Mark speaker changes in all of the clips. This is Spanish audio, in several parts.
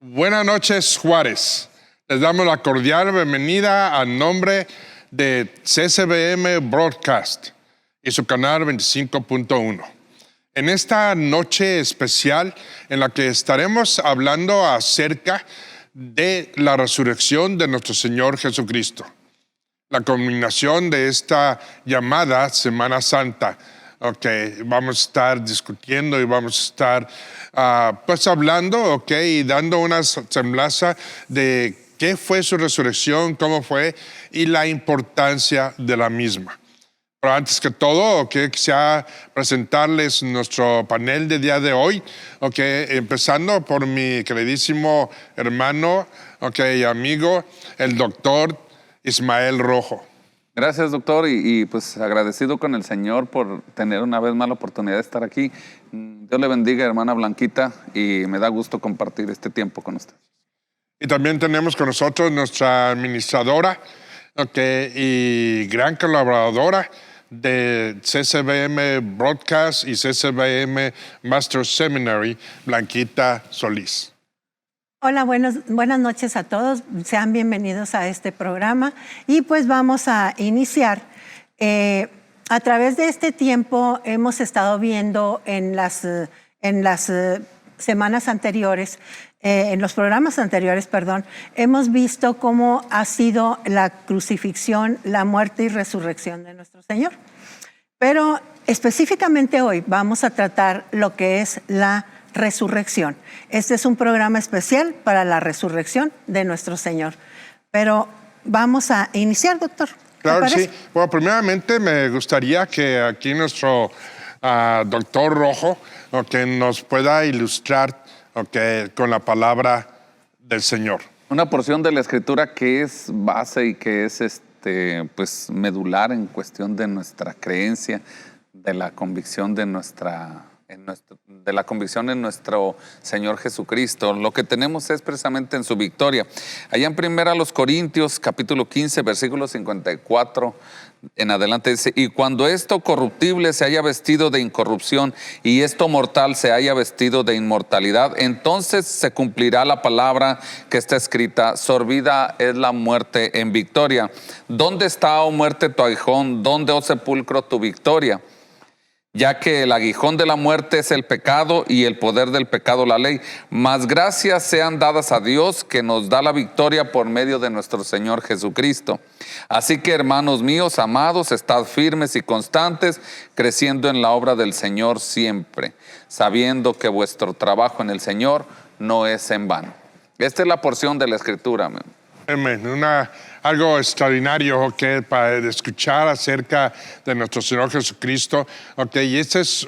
Speaker 1: Buenas noches, Juárez. Les damos la cordial bienvenida a nombre de CCBM Broadcast y su canal 25.1. En esta noche especial en la que estaremos hablando acerca de la resurrección de nuestro Señor Jesucristo. La culminación de esta llamada Semana Santa. Vamos a estar discutiendo y vamos a estar hablando, y dando una semblanza de qué fue su resurrección, cómo fue y la importancia de la misma. Pero antes que todo, quisiera presentarles nuestro panel de día de hoy, empezando por mi queridísimo hermano, y amigo, el doctor Ismael Rojo.
Speaker 2: Gracias, doctor, y pues agradecido con el Señor por tener una vez más la oportunidad de estar aquí. Dios le bendiga, hermana Blanquita, y me da gusto compartir este tiempo con usted.
Speaker 1: Y también tenemos con nosotros nuestra administradora, y gran colaboradora de CCBM Broadcast y CCBM Master Seminary, Blanquita Solís.
Speaker 3: Hola, buenas noches a todos. Sean bienvenidos a este programa. Y pues vamos a iniciar. A través de este tiempo hemos estado viendo en las semanas anteriores, en los programas anteriores, hemos visto cómo ha sido la crucifixión, la muerte y resurrección de nuestro Señor. Pero específicamente hoy vamos a tratar lo que es la resurrección. Este es un programa especial para la resurrección de nuestro Señor. Pero vamos a iniciar, doctor.
Speaker 1: Claro, sí. Bueno, primeramente me gustaría que aquí nuestro doctor Rojo nos pueda ilustrar con la palabra del Señor. Una porción de la Escritura que es base y que es pues medular en cuestión de nuestra creencia, de la convicción de la convicción en nuestro Señor Jesucristo. Lo que tenemos es precisamente en su victoria. Allá en 1 Corintios, capítulo 15, versículo 54 en adelante dice: y cuando esto corruptible se haya vestido de incorrupción y esto mortal se haya vestido de inmortalidad, entonces se cumplirá la palabra que está escrita: sorbida es la muerte en victoria. ¿Dónde está, oh muerte, tu aguijón? ¿Dónde, oh sepulcro, tu victoria? Ya que el aguijón de la muerte es el pecado y el poder del pecado la ley. Mas gracias sean dadas a Dios que nos da la victoria por medio de nuestro Señor Jesucristo. Así que, hermanos míos, amados, estad firmes y constantes, creciendo en la obra del Señor siempre, sabiendo que vuestro trabajo en el Señor no es en vano. Esta es la porción de la Escritura. Amén. Algo extraordinario para escuchar acerca de nuestro Señor Jesucristo. Y esto es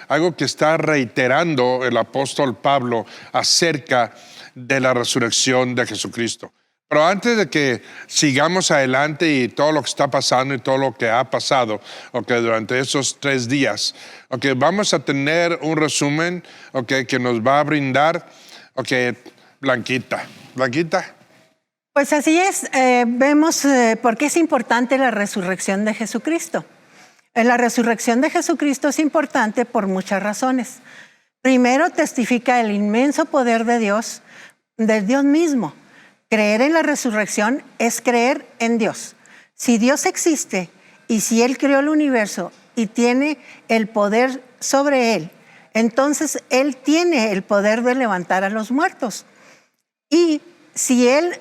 Speaker 1: algo que está reiterando el apóstol Pablo acerca de la resurrección de Jesucristo. Pero antes de que sigamos adelante y todo lo que está pasando y todo lo que ha pasado durante esos 3 días, vamos a tener un resumen que nos va a brindar Blanquita.
Speaker 3: Pues así es, vemos por qué es importante la resurrección de Jesucristo. La resurrección de Jesucristo es importante por muchas razones. Primero, testifica el inmenso poder de Dios mismo. Creer en la resurrección es creer en Dios. Si Dios existe y si Él creó el universo y tiene el poder sobre Él, entonces Él tiene el poder de levantar a los muertos. Y si Él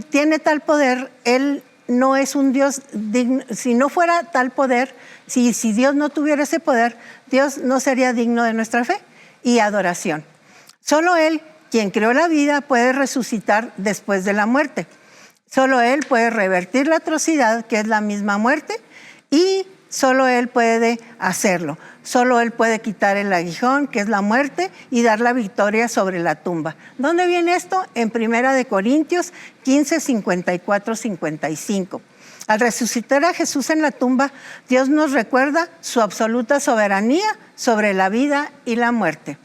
Speaker 3: tiene tal poder, Él no es un Dios digno. Si no fuera tal poder, si Dios no tuviera ese poder, Dios no sería digno de nuestra fe y adoración. Solo Él, quien creó la vida, puede resucitar después de la muerte. Solo Él puede revertir la atrocidad, que es la misma muerte, y solo Él puede hacerlo. Solo Él puede quitar el aguijón, que es la muerte, y dar la victoria sobre la tumba. ¿Dónde viene esto? En 1 Corintios 15, 54, 55. Al resucitar a Jesús en la tumba, Dios nos recuerda su absoluta soberanía sobre la vida y la muerte.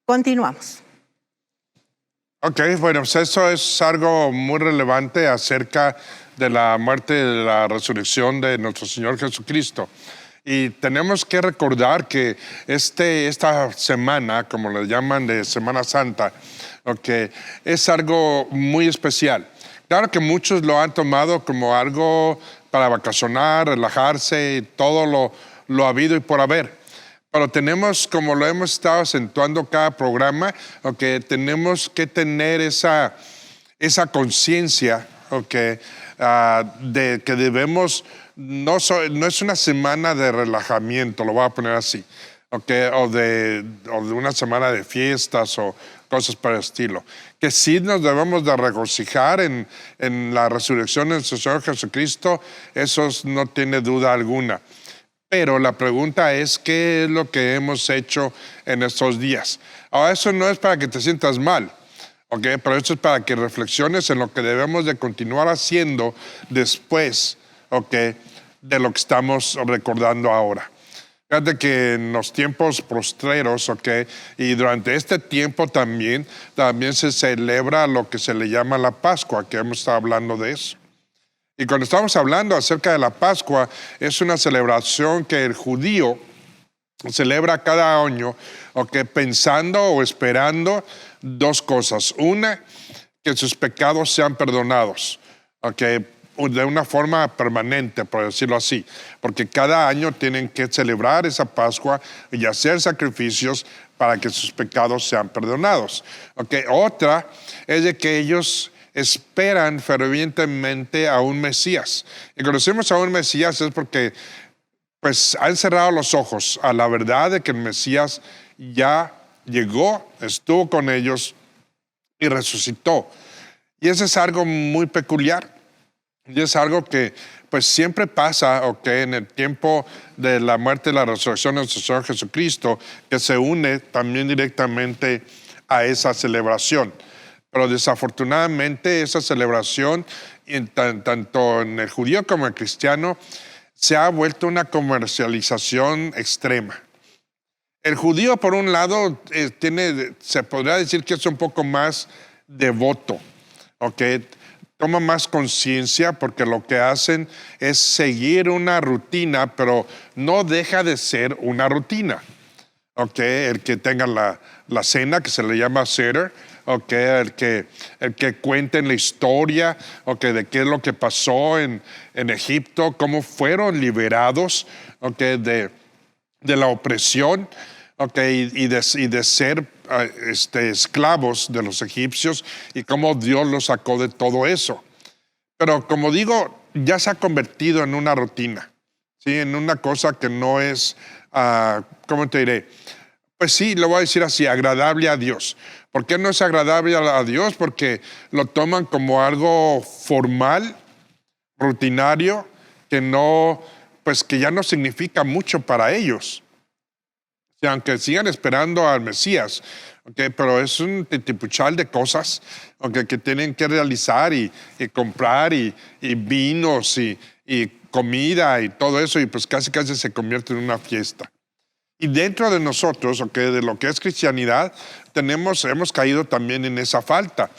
Speaker 3: Continuamos.
Speaker 1: Bueno, pues eso es algo muy relevante acerca de la muerte y de la resurrección de nuestro Señor Jesucristo. Y tenemos que recordar que esta semana, como le llaman de Semana Santa, okay, es algo muy especial. Claro que muchos lo han tomado como algo para vacacionar, relajarse y todo lo habido y por haber. Pero tenemos, como lo hemos estado acentuando cada programa, okay, tenemos que tener esa conciencia, okay, de que debemos, no es una semana de relajamiento, lo voy a poner así, okay, o de una semana de fiestas o cosas por el estilo. Que sí nos debemos de regocijar en la resurrección de nuestro Señor Jesucristo, eso no tiene duda alguna. Pero la pregunta es, ¿qué es lo que hemos hecho en estos días? Ahora, eso no es para que te sientas mal, ¿okay? Pero esto es para que reflexiones en lo que debemos de continuar haciendo después, ¿okay?, de lo que estamos recordando ahora. Fíjate que en los tiempos postreros, ¿okay?, y durante este tiempo también se celebra lo que se le llama la Pascua, que hemos estado hablando de eso. Y cuando estamos hablando acerca de la Pascua, es una celebración que el judío celebra cada año, okay, pensando o esperando dos cosas. Una, que sus pecados sean perdonados, okay, de una forma permanente, por decirlo así, porque cada año tienen que celebrar esa Pascua y hacer sacrificios para que sus pecados sean perdonados. Okay. Otra es de que ellos esperan fervientemente a un Mesías. Y conocemos a un Mesías es porque pues han cerrado los ojos a la verdad de que el Mesías ya llegó, estuvo con ellos y resucitó. Y eso es algo muy peculiar. Y es algo que pues siempre pasa, okay, en el tiempo de la muerte y la resurrección de nuestro Señor Jesucristo, que se une también directamente a esa celebración. Pero desafortunadamente esa celebración, tanto en el judío como en el cristiano, se ha vuelto una comercialización extrema. El judío, por un lado, se podría decir que es un poco más devoto, ¿okay? Toma más conciencia porque lo que hacen es seguir una rutina, pero no deja de ser una rutina. Okay, el que tengan la cena, que se le llama Seder, okay, el que cuenten la historia, okay, de qué es lo que pasó en Egipto, cómo fueron liberados, okay, de la opresión, okay, y de ser esclavos de los egipcios y cómo Dios los sacó de todo eso. Pero como digo, ya se ha convertido en una rutina, ¿sí? En una cosa que no es, ¿cómo te diré? Pues sí, lo voy a decir así, agradable a Dios. ¿Por qué no es agradable a Dios? Porque lo toman como algo formal, rutinario, que ya no significa mucho para ellos. O sea, aunque sigan esperando al Mesías, okay, pero es un titipuchal de cosas, okay, que tienen que realizar y comprar y vinos y comida y todo eso, y pues casi se convierte en una fiesta. Y dentro de nosotros, okay, de lo que es cristianidad, hemos caído también en esa falta.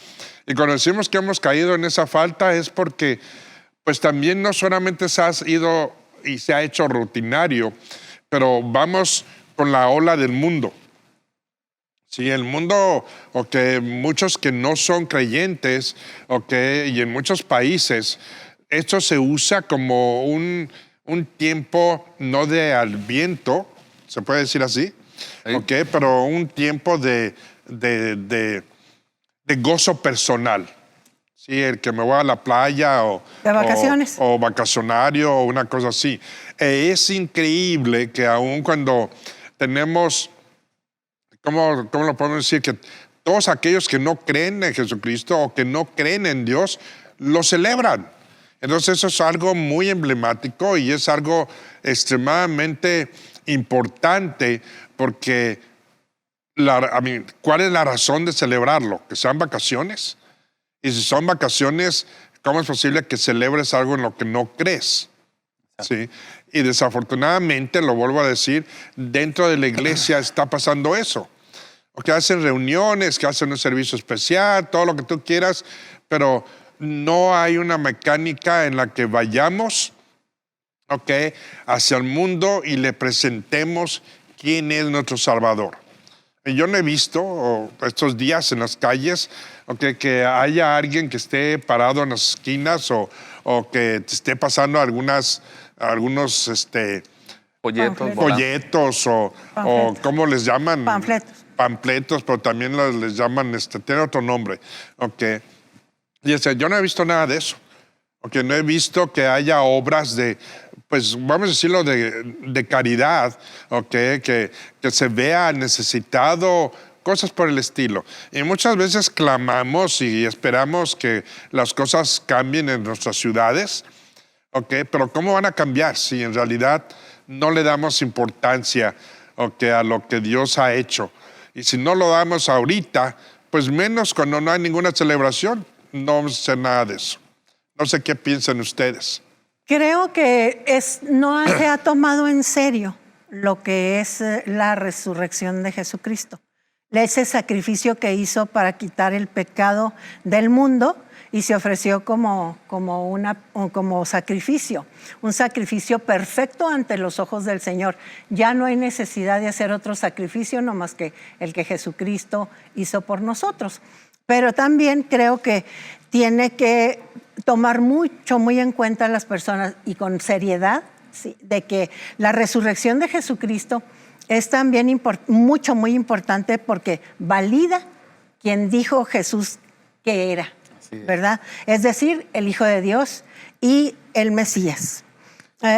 Speaker 1: Y cuando decimos que hemos caído en esa falta es porque pues también no solamente se ha ido y se ha hecho rutinario, pero vamos con la ola del mundo. Sí, el mundo, okay, muchos que no son creyentes, okay, y en muchos países, esto se usa como un tiempo no de Adviento, se puede decir así, sí, okay, pero un tiempo de gozo personal. Sí, el que me voy a la playa
Speaker 3: de vacaciones.
Speaker 1: O vacacionario o una cosa así. Es increíble que aun cuando tenemos, ¿cómo lo podemos decir? Que todos aquellos que no creen en Jesucristo o que no creen en Dios, lo celebran. Entonces eso es algo muy emblemático y es algo extremadamente importante porque, ¿cuál es la razón de celebrarlo? ¿Que sean vacaciones? Y si son vacaciones, ¿cómo es posible que celebres algo en lo que no crees? ¿Sí? Y desafortunadamente, lo vuelvo a decir, dentro de la iglesia está pasando eso. O que hacen reuniones, que hacen un servicio especial, todo lo que tú quieras, pero no hay una mecánica en la que vayamos ¿ok?, hacia el mundo y le presentemos quién es nuestro Salvador. Y yo no he visto estos días en las calles, ¿ok?, que haya alguien que esté parado en las esquinas o que esté pasando algunos
Speaker 2: Folletos,
Speaker 1: folletos o ¿cómo les llaman?
Speaker 3: Panfletos.
Speaker 1: Panfletos, pero también les llaman, tiene otro nombre. ¿Ok? Y yo no he visto nada de eso. ¿Ok? No he visto que haya obras de, pues vamos a decirlo, de caridad, ¿ok?, que se vea necesitado, cosas por el estilo. Y muchas veces clamamos y esperamos que las cosas cambien en nuestras ciudades, ¿ok? Pero ¿cómo van a cambiar si en realidad no le damos importancia, ¿ok?, a lo que Dios ha hecho? Y si no lo damos ahorita, pues menos cuando no hay ninguna celebración. No vamos a hacer nada de eso. No sé qué piensan ustedes.
Speaker 3: Creo que no se ha tomado en serio lo que es la resurrección de Jesucristo. Ese sacrificio que hizo para quitar el pecado del mundo y se ofreció como sacrificio, un sacrificio perfecto ante los ojos del Señor. Ya no hay necesidad de hacer otro sacrificio, no más que el que Jesucristo hizo por nosotros. Pero también creo que tiene que tomar muy en cuenta a las personas y con seriedad, ¿sí?, de que la resurrección de Jesucristo es también muy importante porque valida quien dijo Jesús que era, ¿verdad? Es decir, el Hijo de Dios y el Mesías.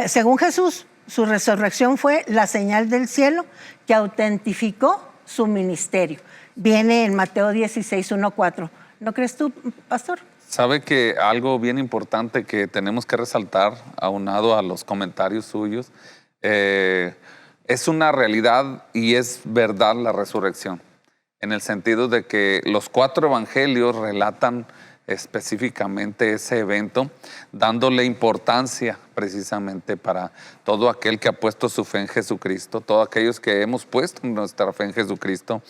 Speaker 3: Según Jesús, su resurrección fue la señal del cielo que autentificó su ministerio. Viene en Mateo 16, 1, 4. ¿No crees tú, pastor?
Speaker 2: Sabe que algo bien importante que tenemos que resaltar, aunado a los comentarios suyos, es una realidad y es verdad la resurrección, en el sentido de que los 4 evangelios relatan específicamente ese evento, dándole importancia precisamente para todo aquel que ha puesto su fe en Jesucristo, todos aquellos que hemos puesto nuestra fe en Jesucristo.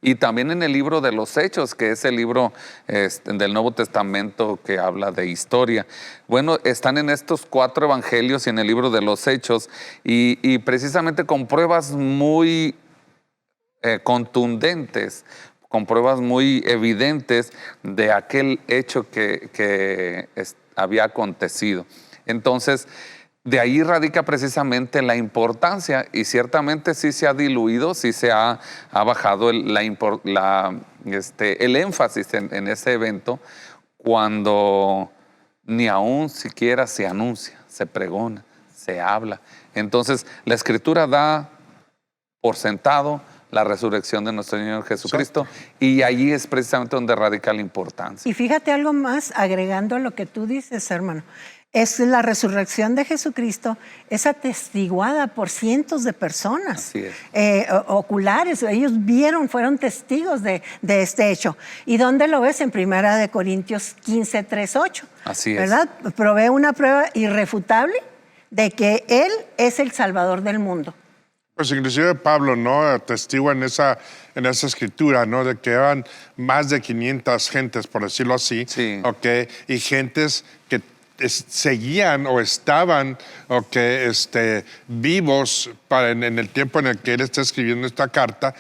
Speaker 2: Y también en el libro de los Hechos, que es el libro del Nuevo Testamento que habla de historia. Bueno, están en estos 4 evangelios y en el libro de los Hechos y precisamente con pruebas muy contundentes, con pruebas muy evidentes de aquel hecho que había acontecido. Entonces, de ahí radica precisamente la importancia y ciertamente sí se ha diluido, sí se ha bajado el énfasis en ese evento cuando ni aún siquiera se anuncia, se pregona, se habla. Entonces la Escritura da por sentado la resurrección de nuestro Señor Jesucristo y allí es precisamente donde radica la importancia.
Speaker 3: Y fíjate algo más, agregando a lo que tú dices, hermano. Es la resurrección de Jesucristo, es atestiguada por cientos de personas.
Speaker 2: Así es.
Speaker 3: Oculares, ellos fueron testigos de este hecho. ¿Y dónde lo ves? En 1 Corintios 15, 3, 8.
Speaker 2: Así es.
Speaker 3: ¿Verdad? Provee una prueba irrefutable de que Él es el Salvador del mundo.
Speaker 1: Pues inclusive Pablo, ¿no?, atestigua en esa escritura, ¿no?, de que eran más de 500 gentes, por decirlo así,
Speaker 2: sí,
Speaker 1: ¿okay?, y gentes que seguían o estaban vivos en el tiempo en el que él está escribiendo esta carta,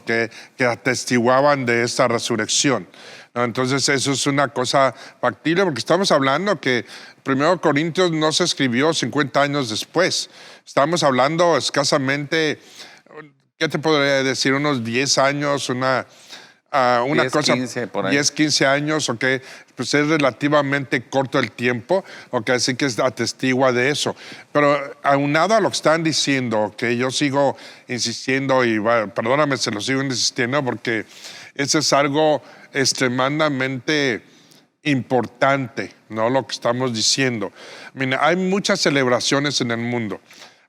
Speaker 1: que atestiguaban de esta resurrección, ¿no? Entonces eso es una cosa factible porque estamos hablando que 1 Corintios no se escribió 50 años después. Estamos hablando escasamente, ¿qué te podría decir? Unos 10 años, una
Speaker 2: 10,
Speaker 1: cosa,
Speaker 2: 15, por ahí.
Speaker 1: 10, 15 años, pues es relativamente corto el tiempo, así que atestigua de eso. Pero aunado a lo que están diciendo, yo sigo insistiendo y perdóname, se lo sigo insistiendo porque eso es algo extremadamente importante, ¿no?, lo que estamos diciendo. Mira, hay muchas celebraciones en el mundo.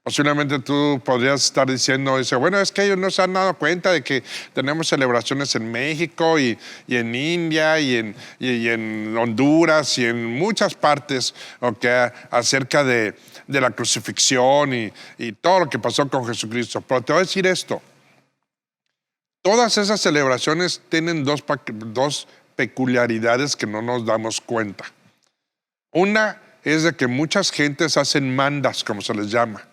Speaker 1: Posiblemente tú podrías estar diciendo, bueno, es que ellos no se han dado cuenta de que tenemos celebraciones en México y en India y en Honduras y en muchas partes acerca de la crucifixión y todo lo que pasó con Jesucristo. Pero te voy a decir esto, todas esas celebraciones tienen dos peculiaridades que no nos damos cuenta. Una es de que muchas gentes hacen mandas, como se les llama,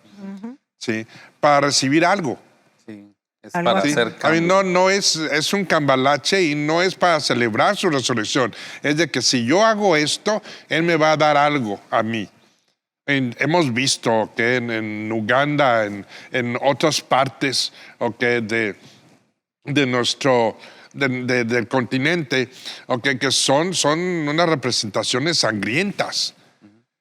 Speaker 1: ¿sí? Para recibir algo.
Speaker 2: Sí. Es
Speaker 3: Algo
Speaker 2: para
Speaker 3: así.
Speaker 2: hacer
Speaker 1: A mí
Speaker 2: cambio.
Speaker 1: es un cambalache y no es para celebrar su resurrección. Es de que si yo hago esto, Él me va a dar algo a mí. Hemos visto que en Uganda, en otras partes de nuestro del continente, que son unas representaciones sangrientas.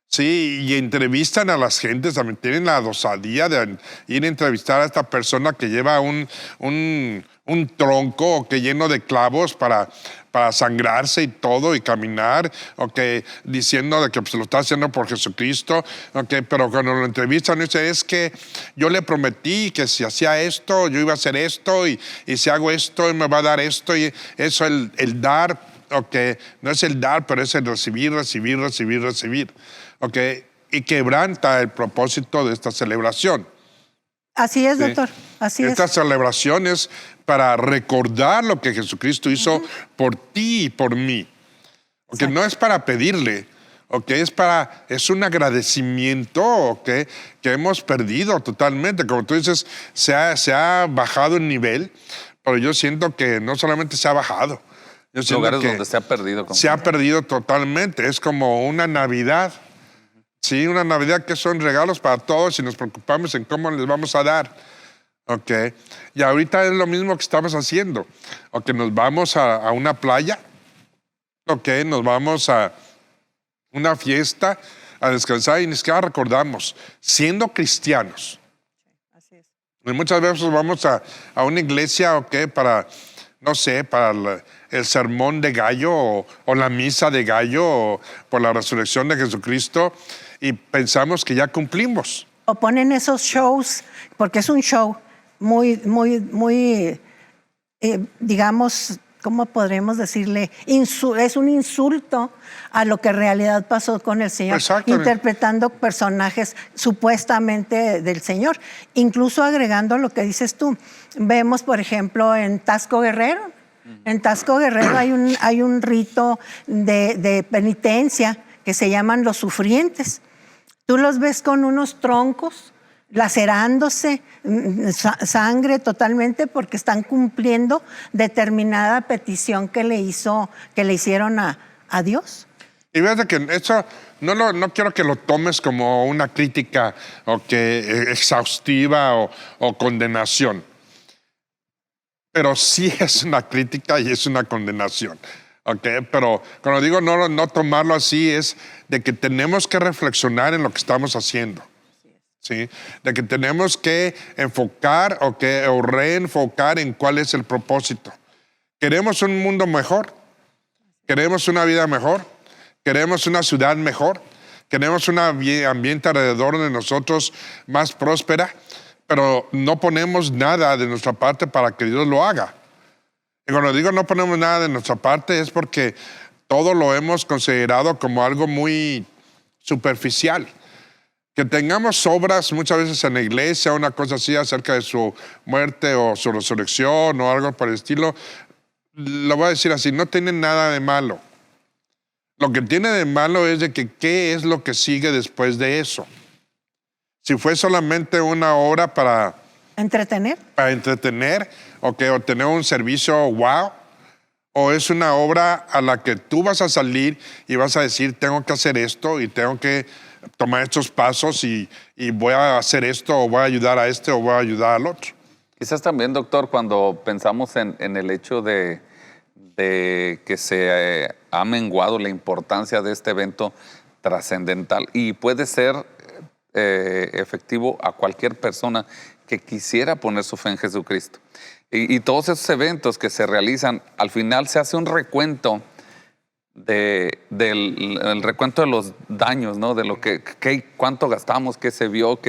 Speaker 1: Sí, y entrevistan a las gentes, también tienen la osadía de ir a entrevistar a esta persona que lleva un tronco lleno de clavos para sangrarse y todo y caminar, diciendo de que se lo está haciendo por Jesucristo, pero cuando lo entrevistan dice, es que yo le prometí que si hacía esto, yo iba a hacer esto y si hago esto, Él me va a dar esto y eso, el dar, no es el dar, pero es el recibir, recibir, recibir, recibir. Y quebranta el propósito de esta celebración.
Speaker 3: Así es,
Speaker 1: ¿Sí?
Speaker 3: doctor. Así
Speaker 1: Esta
Speaker 3: es.
Speaker 1: celebración es para recordar lo que Jesucristo hizo por ti y por mí.
Speaker 3: Exacto.
Speaker 1: No es para pedirle, es un agradecimiento que hemos perdido totalmente. Como tú dices, se ha bajado el nivel, pero yo siento que no solamente se ha bajado. Yo siento
Speaker 2: Lugares
Speaker 1: que
Speaker 2: donde se ha perdido.
Speaker 1: se ha perdido totalmente. Es como una Navidad. Sí, una Navidad que son regalos para todos y nos preocupamos en cómo les vamos a dar. Y ahorita es lo mismo que estamos haciendo. Nos vamos a una playa. Nos vamos a una fiesta a descansar y ni siquiera recordamos, siendo cristianos.
Speaker 3: Así es.
Speaker 1: Y muchas veces vamos a una iglesia, para, no sé, para el sermón de gallo o la misa de gallo o por la resurrección de Jesucristo y pensamos que ya cumplimos.
Speaker 3: O ponen esos shows, porque es un show muy, digamos, ¿cómo podremos decirle? Es un insulto a lo que en realidad pasó con el Señor, interpretando personajes supuestamente del Señor, incluso agregando lo que dices tú. Vemos, por ejemplo, en Taxco Guerrero. En Taxco Guerrero hay un rito de penitencia que se llaman los sufrientes. Tú los ves con unos troncos lacerándose, sangre totalmente, porque están cumpliendo determinada petición que le hicieron a Dios.
Speaker 1: Y fíjate que eso no quiero que lo tomes como una crítica exhaustiva o condenación. Pero sí es una crítica y es una condenación. Pero cuando digo no tomarlo así es de que tenemos que reflexionar en lo que estamos haciendo. ¿Sí? De que tenemos que enfocar o reenfocar en cuál es el propósito. ¿Queremos un mundo mejor? ¿Queremos una vida mejor? ¿Queremos una ciudad mejor? ¿Queremos un ambiente alrededor de nosotros más próspera? Pero no ponemos nada de nuestra parte para que Dios lo haga. Y cuando digo no ponemos nada de nuestra parte es porque todo lo hemos considerado como algo muy superficial. Que tengamos obras muchas veces en la iglesia, una cosa así acerca de su muerte o su resurrección o algo por el estilo, lo voy a decir así, no tiene nada de malo. Lo que tiene de malo es de que qué es lo que sigue después de eso. Si fue solamente una obra para
Speaker 3: ¿Entretener?
Speaker 1: Para entretener o tener un servicio wow, o es una obra a la que tú vas a salir y vas a decir, tengo que hacer esto y tengo que tomar estos pasos y voy a hacer esto o voy a ayudar a este o voy a ayudar al otro.
Speaker 2: Quizás también, doctor, cuando pensamos en el hecho de que se ha menguado la importancia de este evento trascendental y puede ser efectivo a cualquier persona que quisiera poner su fe en Jesucristo. Y todos esos eventos que se realizan, al final se hace un recuento el recuento de los daños, ¿no? De lo cuánto gastamos, qué se vio,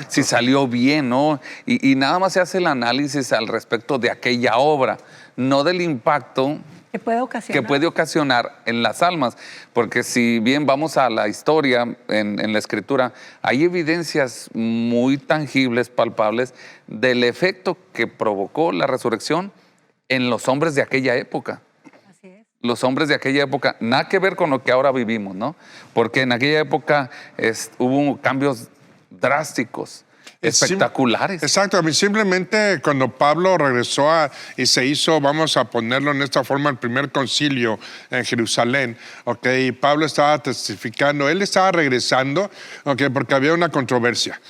Speaker 2: si salió bien, ¿no? Y nada más se hace el análisis al respecto de aquella obra, no del impacto
Speaker 3: que puede
Speaker 2: ocasionar en las almas. Porque si bien vamos a la historia, en la Escritura, hay evidencias muy tangibles, palpables, del efecto que provocó la resurrección en los hombres de aquella época. los hombres de aquella época, nada que ver con lo que ahora vivimos, ¿no? Porque en aquella época hubo cambios drásticos, espectaculares.
Speaker 1: Exacto, a mí simplemente cuando Pablo regresó y se hizo, vamos a ponerlo en esta forma, el primer concilio en Jerusalén, y Pablo estaba testificando, él estaba regresando, porque había una controversia,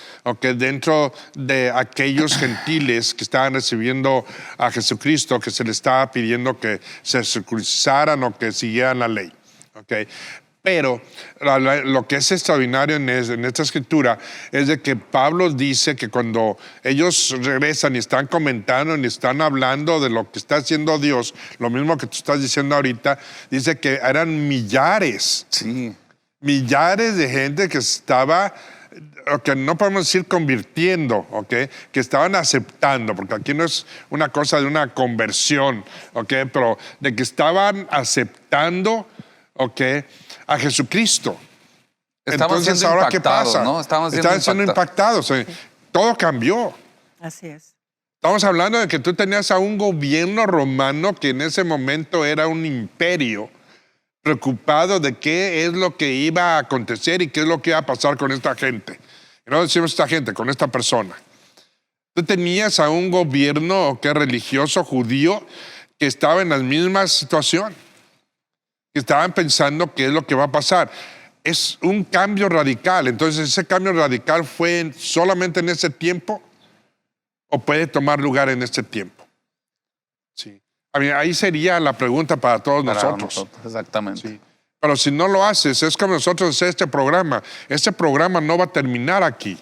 Speaker 1: dentro de aquellos gentiles que estaban recibiendo a Jesucristo, que se les estaba pidiendo que se circuncidaran o que siguieran la ley. Pero lo que es extraordinario en esta escritura es de que Pablo dice que cuando ellos regresan y están comentando y están hablando de lo que está haciendo Dios, lo mismo que tú estás diciendo ahorita, dice que eran millares.
Speaker 2: Sí.
Speaker 1: Millares de gente que estaba, que no podemos decir convirtiendo, que estaban aceptando, porque aquí no es una cosa de una conversión, pero de que estaban aceptando, a Jesucristo.
Speaker 2: Estaban
Speaker 1: Entonces,
Speaker 2: siendo
Speaker 1: ¿ahora qué
Speaker 2: impactados,
Speaker 1: pasa?
Speaker 2: ¿no? Estaban
Speaker 1: siendo impactados. Todo cambió.
Speaker 3: Así es.
Speaker 1: Estamos hablando de que tú tenías a un gobierno romano que en ese momento era un imperio, preocupado de qué es lo que iba a acontecer y qué es lo que iba a pasar con esta gente. Y no decimos esta gente, con esta persona. Tú tenías a un gobierno religioso judío que estaba en la misma situación, que estaban pensando qué es lo que va a pasar. Es un cambio radical. Entonces, ¿ese cambio radical fue solamente en ese tiempo o puede tomar lugar en este tiempo? Sí. Ahí sería la pregunta para todos nosotros.
Speaker 2: Exactamente.
Speaker 1: Sí. Pero si no lo haces, es como nosotros hacer este programa. Este programa no va a terminar aquí.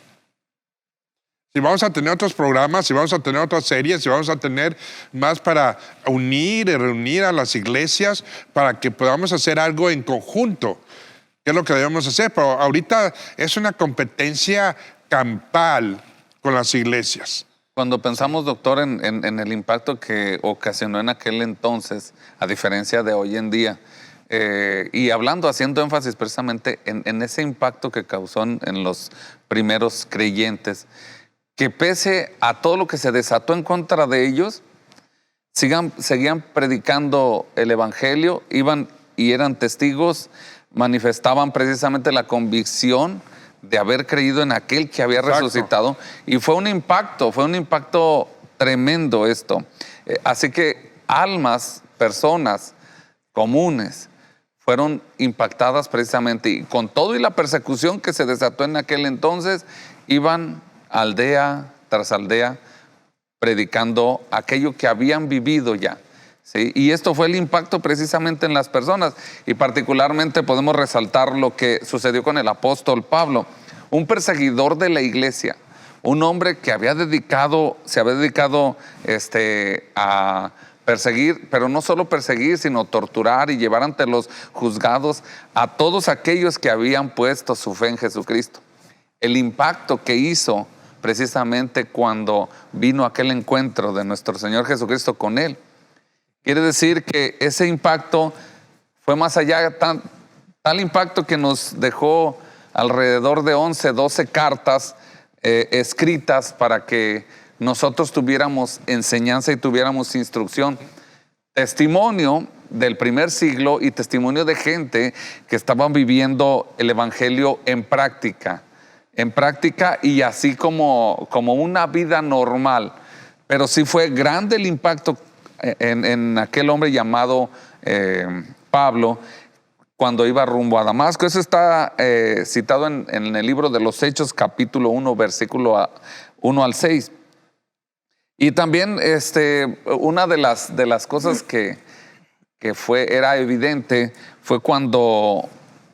Speaker 1: Si vamos a tener otros programas, si vamos a tener otras series, si vamos a tener más para unir y reunir a las iglesias para que podamos hacer algo en conjunto, que es lo que debemos hacer. Pero ahorita es una competencia campal con las iglesias.
Speaker 2: Cuando pensamos, doctor, en el impacto que ocasionó en aquel entonces, a diferencia de hoy en día, y hablando, haciendo énfasis precisamente en ese impacto que causó en los primeros creyentes, que pese a todo lo que se desató en contra de ellos, seguían predicando el evangelio, iban y eran testigos, manifestaban precisamente la convicción de haber creído en aquel que había resucitado. Y fue un impacto tremendo esto. Así que almas, personas comunes, fueron impactadas precisamente. Y con todo y la persecución que se desató en aquel entonces, iban aldea tras aldea, predicando aquello que habían vivido ya. ¿Sí? Y esto fue el impacto precisamente en las personas. Y particularmente podemos resaltar lo que sucedió con el apóstol Pablo, un perseguidor de la iglesia, un hombre que se había dedicado a perseguir, pero no solo perseguir, sino torturar y llevar ante los juzgados a todos aquellos que habían puesto su fe en Jesucristo. El impacto que hizo precisamente cuando vino aquel encuentro de nuestro Señor Jesucristo con él. Quiere decir que ese impacto fue más allá, tal impacto que nos dejó alrededor de 11, 12 cartas escritas para que nosotros tuviéramos enseñanza y tuviéramos instrucción. Testimonio del primer siglo y testimonio de gente que estaban viviendo el evangelio en práctica y así como una vida normal. Pero sí fue grande el impacto en aquel hombre llamado Pablo cuando iba rumbo a Damasco. Eso está citado en el libro de los Hechos, capítulo 1, versículo 1 al 6. Y también una de las cosas que era evidente fue cuando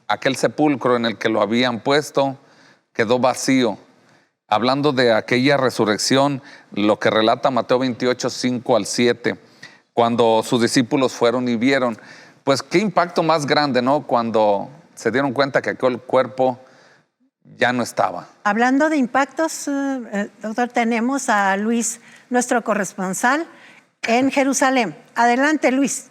Speaker 2: aquel sepulcro en el que lo habían puesto quedó vacío. Hablando de aquella resurrección, lo que relata Mateo 28, 5 al 7, cuando sus discípulos fueron y vieron, pues qué impacto más grande, ¿no? Cuando se dieron cuenta que aquel cuerpo ya no estaba.
Speaker 3: Hablando de impactos, doctor, tenemos a Luis, nuestro corresponsal en Jerusalén. Adelante, Luis.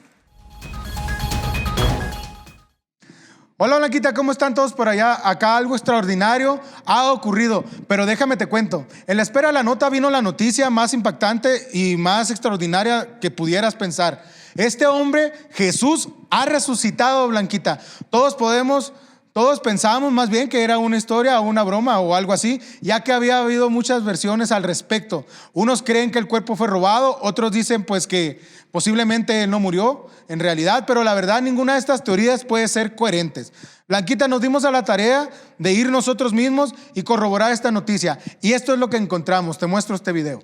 Speaker 4: Hola Blanquita, ¿cómo están todos por allá? Acá algo extraordinario ha ocurrido, pero déjame te cuento. En la espera de la nota vino la noticia más impactante y más extraordinaria que pudieras pensar. Este hombre, Jesús, ha resucitado, Blanquita. Todos pensábamos más bien que era una historia o una broma o algo así, ya que había habido muchas versiones al respecto. Unos creen que el cuerpo fue robado, otros dicen pues que posiblemente no murió en realidad, pero la verdad ninguna de estas teorías puede ser coherentes. Blanquita, nos dimos a la tarea de ir nosotros mismos y corroborar esta noticia. Y esto es lo que encontramos. Te muestro este video.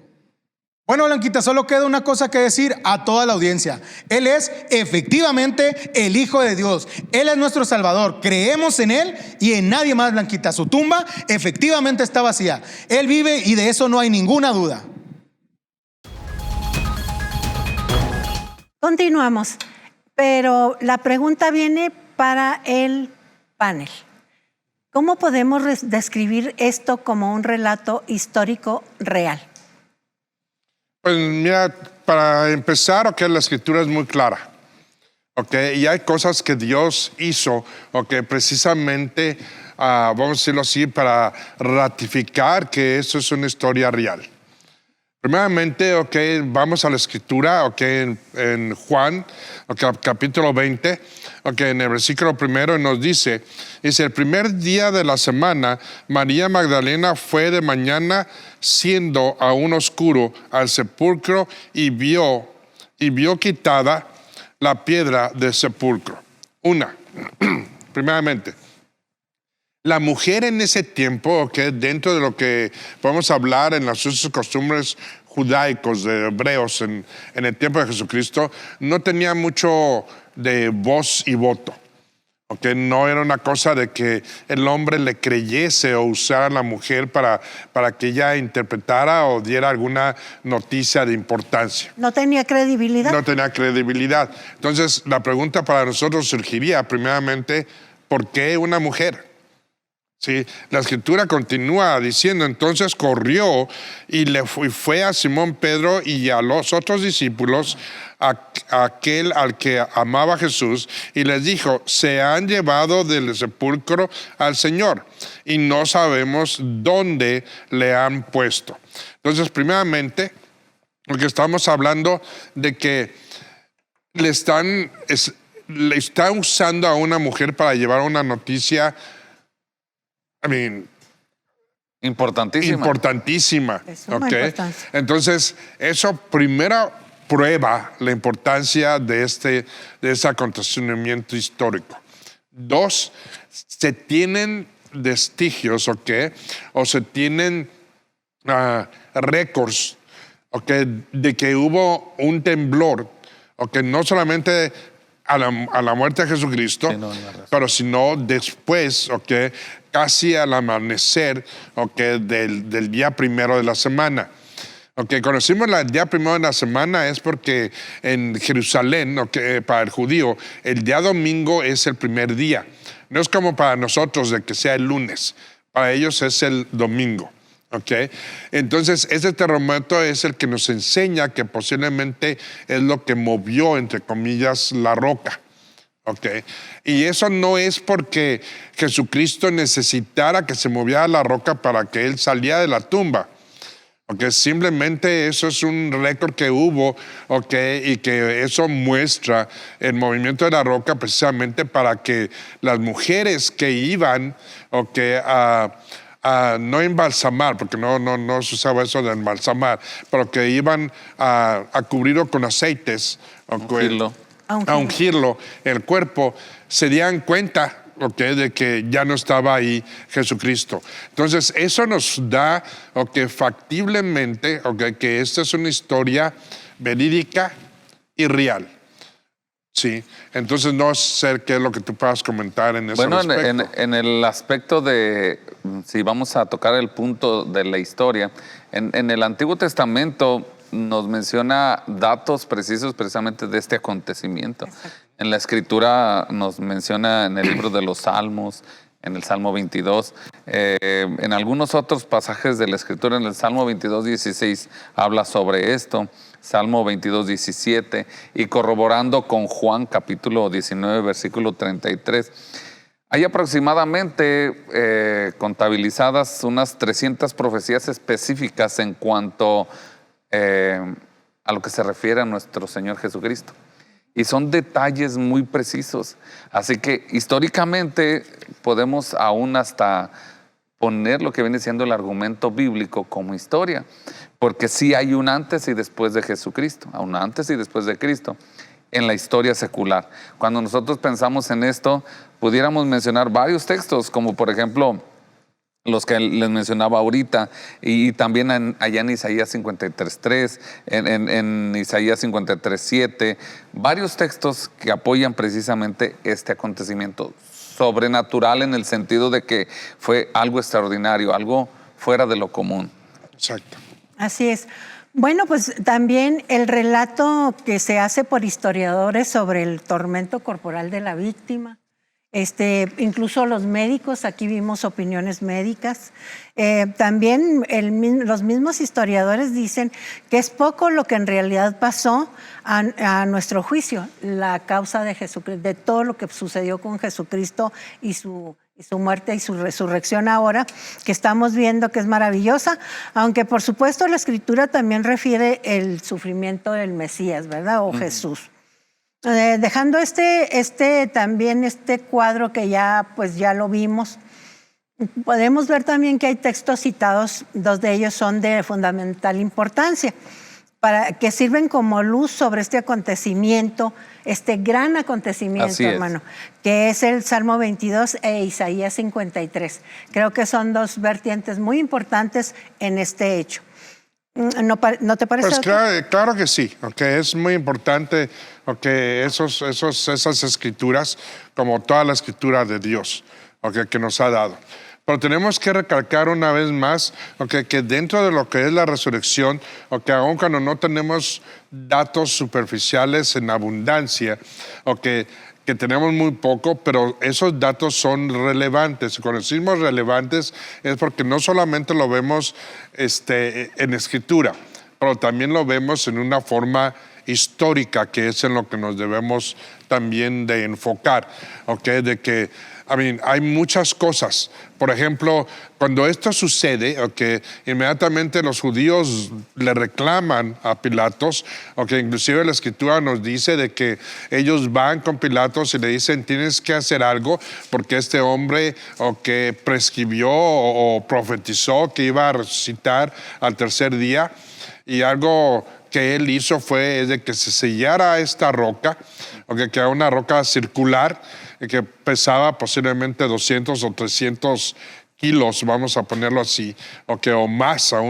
Speaker 4: Bueno, Blanquita, solo queda una cosa que decir a toda la audiencia. Él es efectivamente el Hijo de Dios. Él es nuestro Salvador. Creemos en Él y en nadie más, Blanquita. Su tumba efectivamente está vacía. Él vive y de eso no hay ninguna duda.
Speaker 3: Continuamos, pero la pregunta viene para el panel. ¿Cómo podemos describir esto como un relato histórico real?
Speaker 1: Pues mira, para empezar, la escritura es muy clara. Y hay cosas que Dios hizo, precisamente, vamos a decirlo así, para ratificar que eso es una historia real. Primeramente, vamos a la escritura, en Juan, capítulo 20, en el versículo 1 nos dice, el primer día de la semana, María Magdalena fue de mañana, siendo aún oscuro, al sepulcro y vio quitada la piedra del sepulcro. Primeramente, la mujer en ese tiempo, dentro de lo que podemos hablar en las usos y costumbres judaicos de hebreos en el tiempo de Jesucristo, no tenía mucho de voz y voto. No era una cosa de que el hombre le creyese o usara a la mujer para que ella interpretara o diera alguna noticia de importancia.
Speaker 3: ¿No tenía credibilidad?
Speaker 1: No tenía credibilidad. Entonces, la pregunta para nosotros surgiría primeramente, ¿por qué una mujer? Sí, la escritura continúa diciendo, entonces corrió y fue a Simón Pedro y a los otros discípulos, aquel al que amaba Jesús, y les dijo, se han llevado del sepulcro al Señor y no sabemos dónde le han puesto. Entonces, primeramente, porque estamos hablando de que le está usando a una mujer para llevar una noticia importantísima. Entonces, eso primero prueba la importancia de ese acontecimiento histórico. 2, se tienen vestigios, o se tienen récords, de que hubo un temblor, no solamente a la muerte de Jesucristo, pero sino después, casi al amanecer, del día primero de la semana. Conocimos el día primero de la semana es porque en Jerusalén, para el judío, el día domingo es el primer día. No es como para nosotros de que sea el lunes. Para ellos es el domingo. Entonces, ese terremoto es el que nos enseña que posiblemente es lo que movió, entre comillas, la roca. Y eso no es porque Jesucristo necesitara que se moviera la roca para que Él saliera de la tumba. Simplemente eso es un récord que hubo, y que eso muestra el movimiento de la roca precisamente para que las mujeres que iban, a no embalsamar, porque no se usaba eso de embalsamar, pero que iban a cubrirlo con aceites, a ungirlo el cuerpo, se dieran cuenta de que ya no estaba ahí Jesucristo. Entonces, eso nos da factiblemente que esta es una historia verídica y real. Sí, entonces no sé qué es lo que tú puedas comentar en ese aspecto.
Speaker 2: Bueno, en el aspecto de, si vamos a tocar el punto de la historia, en el Antiguo Testamento nos menciona datos precisos precisamente de este acontecimiento. Exacto. En la Escritura nos menciona en el libro de los Salmos, en el Salmo 22, en algunos otros pasajes de la Escritura, en el Salmo 22, 16, habla sobre esto. Salmo 22, 17, y corroborando con Juan capítulo 19, versículo 33. Hay aproximadamente contabilizadas unas 300 profecías específicas en cuanto a lo que se refiere a nuestro Señor Jesucristo. Y son detalles muy precisos. Así que históricamente podemos aún hasta poner lo que viene siendo el argumento bíblico como historia, porque sí hay un antes y después de Jesucristo, un antes y después de Cristo en la historia secular. Cuando nosotros pensamos en esto, pudiéramos mencionar varios textos, como por ejemplo los que les mencionaba ahorita, y también allá en Isaías 53.3, en Isaías 53.7, varios textos que apoyan precisamente este acontecimiento sobrenatural, en el sentido de que fue algo extraordinario, algo fuera de lo común.
Speaker 1: Exacto.
Speaker 3: Así es. Bueno, pues también el relato que se hace por historiadores sobre el tormento corporal de la víctima, incluso los médicos, aquí vimos opiniones médicas. También los mismos historiadores dicen que es poco lo que en realidad pasó a nuestro juicio, la causa de Jesucristo, de todo lo que sucedió con Jesucristo y su muerte y su resurrección ahora, que estamos viendo que es maravillosa, aunque por supuesto la Escritura también refiere el sufrimiento del Mesías, ¿verdad? O Jesús. Dejando también este cuadro que ya lo vimos, podemos ver también que hay textos citados, dos de ellos son de fundamental importancia, que sirven como luz sobre este acontecimiento, este gran acontecimiento, hermano, que es el Salmo 22 e Isaías 53. Creo que son dos vertientes muy importantes en este hecho. ¿No te parece?
Speaker 1: Pues claro que sí, okay. Es muy importante esas escrituras, como toda la escritura de Dios que nos ha dado. Pero tenemos que recalcar una vez más que dentro de lo que es la resurrección, aun cuando no tenemos datos superficiales en abundancia, que tenemos muy poco, pero esos datos son relevantes. Cuando decimos relevantes es porque no solamente lo vemos en escritura, pero también lo vemos en una forma histórica, que es en lo que nos debemos también de enfocar, de que hay muchas cosas. Por ejemplo, cuando esto sucede, inmediatamente los judíos le reclaman a Pilatos, inclusive la Escritura nos dice de que ellos van con Pilatos y le dicen, tienes que hacer algo, porque este hombre que prescribió o profetizó que iba a resucitar al tercer día, y algo que él hizo es de que se sellara esta roca, que era una roca circular, que pesaba posiblemente 200 o 300 kilos, vamos a ponerlo así, o más, yo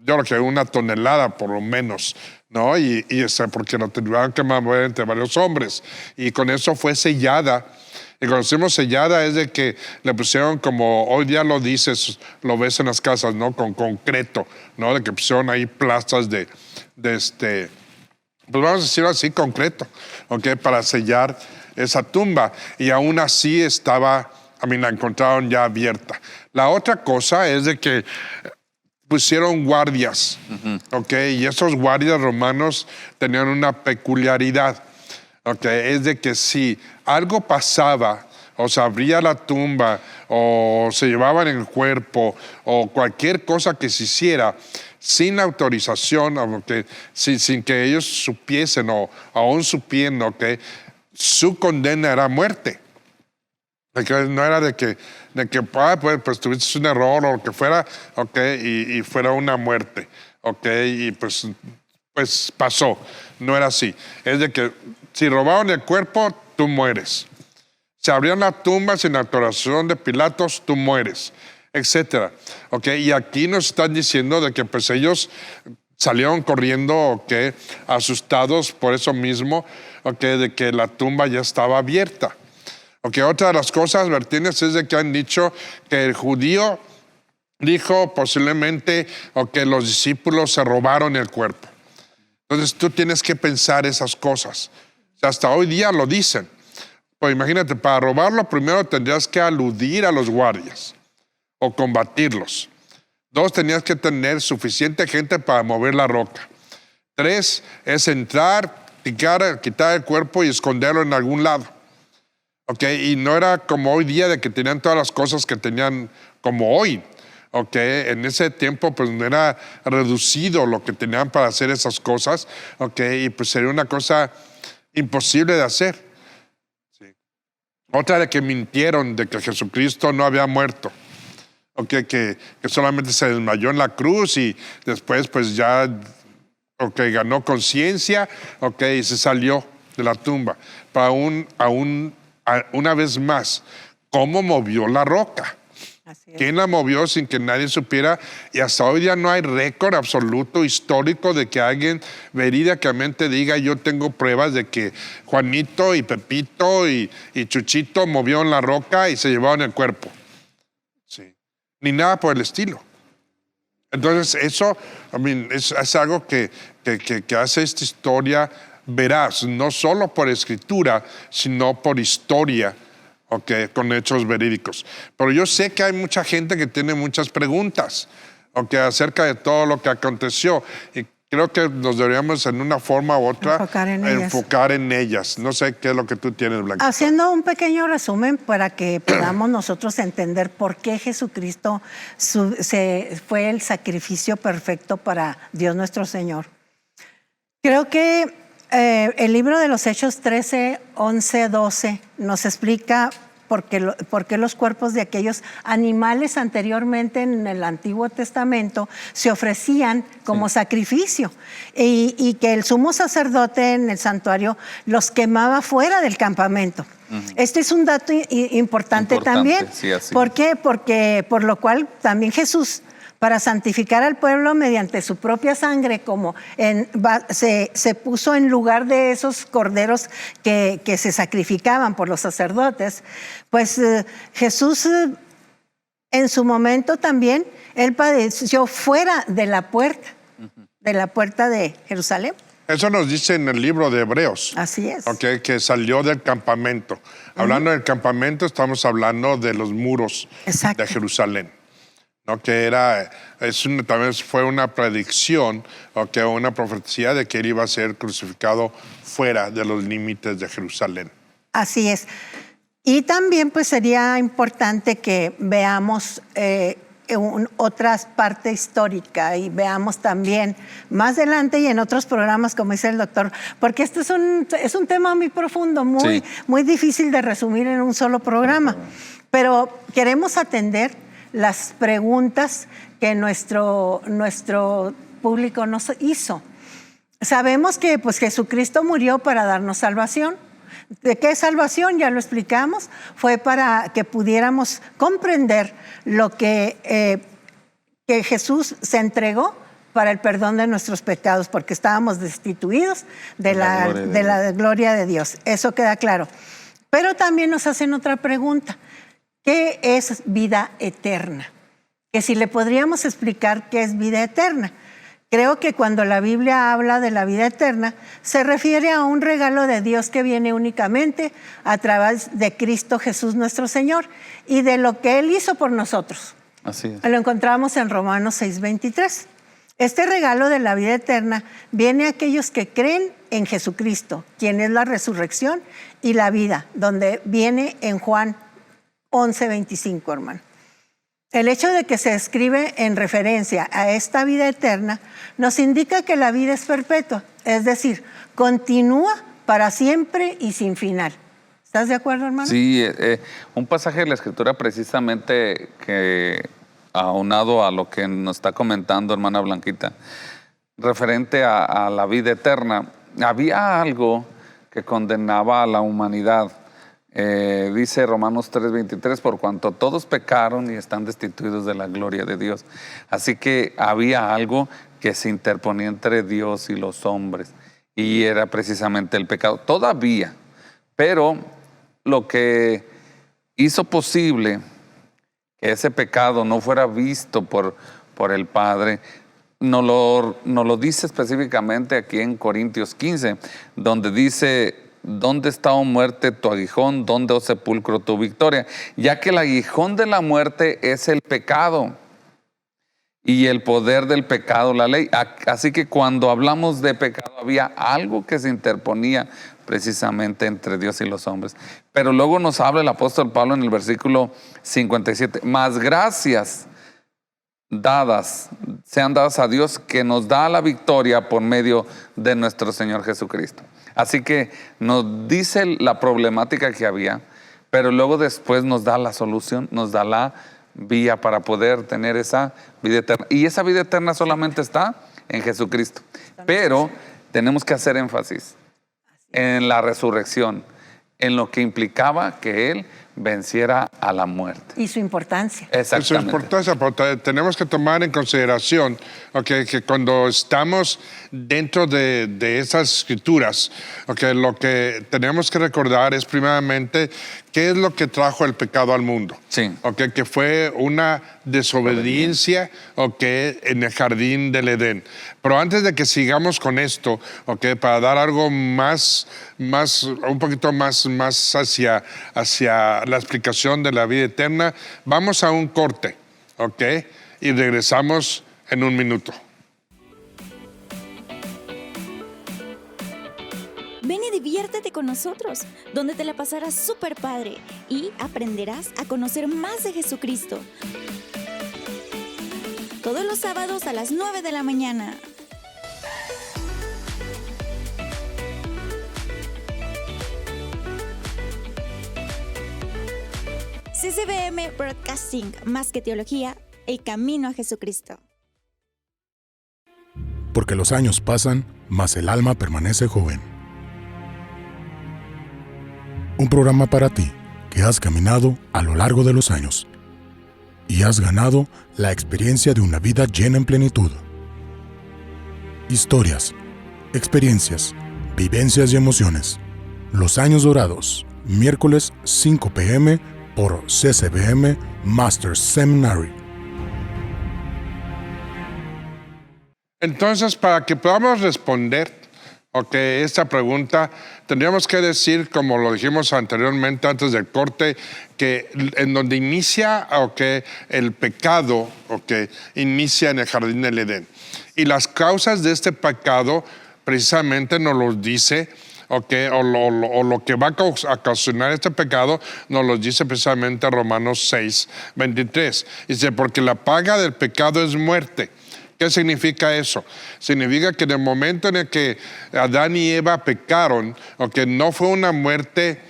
Speaker 1: creo que una tonelada por lo menos, ¿no? Y porque lo tuvieron que mover entre varios hombres, y con eso fue sellada. Y cuando decimos sellada es de que le pusieron, como hoy día lo dices, lo ves en las casas, ¿no? Con concreto, ¿no? De que pusieron ahí plazas pues vamos a decirlo así, concreto, para sellar esa tumba. Y aún así la encontraron ya abierta. La otra cosa es de que pusieron guardias, y esos guardias romanos tenían una peculiaridad, es de que si algo pasaba, o se abría la tumba, o se llevaban el cuerpo, o cualquier cosa que se hiciera sin autorización, sin que ellos supiesen o aún supiendo que su condena era muerte. No era de que pues tuviste un error o lo que fuera, y fuera una muerte, y pues pasó. No era así. Es de que si robaron el cuerpo, tú mueres. Si abrían la tumba sin autorización de Pilatos, tú mueres, etcétera. Y aquí nos están diciendo de que pues ellos salieron corriendo, asustados por eso mismo, de que la tumba ya estaba abierta. Otra de las cosas vertientes es de que han dicho que el judío dijo posiblemente que los discípulos se robaron el cuerpo. Entonces tú tienes que pensar esas cosas. Hasta hoy día lo dicen. Pues imagínate, para robarlo primero tendrías que aludir a los guardias o combatirlos. 2, tenías que tener suficiente gente para mover la roca. 3, es entrar, quitar el cuerpo y esconderlo en algún lado. ¿ok? Y no era como hoy día de que tenían todas las cosas que tenían como hoy. ¿Ok? En ese tiempo pues no era reducido lo que tenían para hacer esas cosas. ¿Ok? Y pues sería una cosa imposible de hacer. Sí. Otra de que mintieron de que Jesucristo no había muerto. ¿Ok? Que solamente se desmayó en la cruz y después pues ya ganó conciencia, y se salió de la tumba. Pero una vez más, ¿cómo movió la roca?
Speaker 3: Así es.
Speaker 1: ¿Quién la movió sin que nadie supiera? Y hasta hoy día no hay récord absoluto histórico de que alguien verídicamente diga: yo tengo pruebas de que Juanito y Pepito y Chuchito movieron la roca y se llevaron el cuerpo. Sí. Ni nada por el estilo. Entonces eso es algo que hace esta historia veraz, no solo por escritura, sino por historia. Con hechos verídicos. Pero yo sé que hay mucha gente que tiene muchas preguntas acerca de todo lo que aconteció. Y creo que nos deberíamos en una forma u otra enfocar en ellas. No sé qué es lo que tú tienes, Blanquita.
Speaker 3: Haciendo un pequeño resumen para que podamos nosotros entender por qué Jesucristo fue el sacrificio perfecto para Dios nuestro Señor. Creo que el libro de los Hechos 13, 11, 12 nos explica por qué los cuerpos de aquellos animales anteriormente en el Antiguo Testamento se ofrecían como sacrificio y que el sumo sacerdote en el santuario los quemaba fuera del campamento. Este es un dato importante también.
Speaker 2: Sí, así.
Speaker 3: ¿Por qué? Porque por lo cual también Jesús, para santificar al pueblo mediante su propia sangre, como se puso en lugar de esos corderos que se sacrificaban por los sacerdotes, pues Jesús en su momento también, él padeció fuera de la puerta de Jerusalén.
Speaker 1: Eso nos dice en el libro de Hebreos.
Speaker 3: Así es.
Speaker 1: Que salió del campamento. Hablando del campamento, estamos hablando de los muros de Jerusalén. Que también fue una predicción, una profecía de que él iba a ser crucificado fuera de los límites de Jerusalén.
Speaker 3: Así es. Y también pues sería importante que veamos otra parte histórica y veamos también más adelante y en otros programas, como dice el doctor, porque este es un tema muy profundo, muy difícil de resumir en un solo programa, pero queremos atender las preguntas que nuestro público nos hizo. Sabemos que pues, Jesucristo murió para darnos salvación. ¿De qué salvación? Ya lo explicamos. Fue para que pudiéramos comprender lo que Jesús se entregó para el perdón de nuestros pecados, porque estábamos destituidos de la gloria de Dios. Eso queda claro. Pero también nos hacen otra pregunta. ¿Qué es vida eterna? Que si le podríamos explicar qué es vida eterna. Creo que cuando la Biblia habla de la vida eterna, se refiere a un regalo de Dios que viene únicamente a través de Cristo Jesús nuestro Señor y de lo que Él hizo por nosotros.
Speaker 2: Así es.
Speaker 3: Lo encontramos en Romanos 6:23. Este regalo de la vida eterna viene a aquellos que creen en Jesucristo, quien es la resurrección y la vida, donde viene en Juan 11:25, hermano. El hecho de que se escribe en referencia a esta vida eterna nos indica que la vida es perpetua, es decir, continúa para siempre y sin final. ¿Estás de acuerdo, hermano?
Speaker 2: Sí, un pasaje de la Escritura precisamente que aunado a lo que nos está comentando hermana Blanquita, referente a la vida eterna, había algo que condenaba a la humanidad. Dice Romanos 3:23, por cuanto todos pecaron y están destituidos de la gloria de Dios. Así que había algo que se interponía entre Dios y los hombres y era precisamente el pecado. Todavía, pero lo que hizo posible que ese pecado no fuera visto por el Padre, nos lo dice específicamente aquí en Corintios 15, donde dice: ¿dónde está, oh muerte, tu aguijón? ¿Dónde, oh sepulcro, tu victoria? Ya que el aguijón de la muerte es el pecado. y el poder del pecado, la ley. Así que cuando hablamos de pecado, había algo que se interponía precisamente entre Dios y los hombres. Pero luego nos habla el apóstol Pablo en el versículo 57, más gracias sean dadas a Dios, que nos da la victoria por medio de nuestro Señor Jesucristo. Así que nos dice la problemática que había, pero luego después nos da la solución, nos da la vía para poder tener esa vida eterna. Y esa vida eterna solamente está en Jesucristo. Pero tenemos que hacer énfasis en la resurrección, en lo que implicaba que Él venciera a la muerte.
Speaker 3: Y su importancia.
Speaker 2: Exactamente.
Speaker 1: Su importancia, porque tenemos que tomar en consideración que cuando estamos dentro de esas escrituras, lo que tenemos que recordar es primeramente qué es lo que trajo el pecado al mundo.
Speaker 2: Sí.
Speaker 1: Que fue una desobediencia en el jardín del Edén. Pero antes de que sigamos con esto, para dar algo más un poquito más hacia la explicación de la vida eterna, vamos a un corte, y regresamos en un minuto.
Speaker 5: Ven y diviértete con nosotros, donde te la pasarás súper padre y aprenderás a conocer más de Jesucristo. Todos los sábados a las 9 de la mañana. CCBM Broadcasting, más que teología, el camino a Jesucristo.
Speaker 6: Porque los años pasan, mas el alma permanece joven. Un programa para ti que has caminado a lo largo de los años y has ganado la experiencia de una vida llena en plenitud. Historias, experiencias, vivencias y emociones. Los años dorados, miércoles 5 p.m. por CCBM Masters Seminary.
Speaker 1: Entonces, para que podamos responder esta pregunta, tendríamos que decir, como lo dijimos anteriormente antes del corte, que en donde inicia el pecado, inicia en el jardín del Edén. Y las causas de este pecado precisamente nos los dice, o lo que va a ocasionar este pecado, nos lo dice precisamente Romanos 6, 23. Dice, porque la paga del pecado es muerte. ¿Qué significa eso? Significa que en el momento en el que Adán y Eva pecaron, no fue una muerte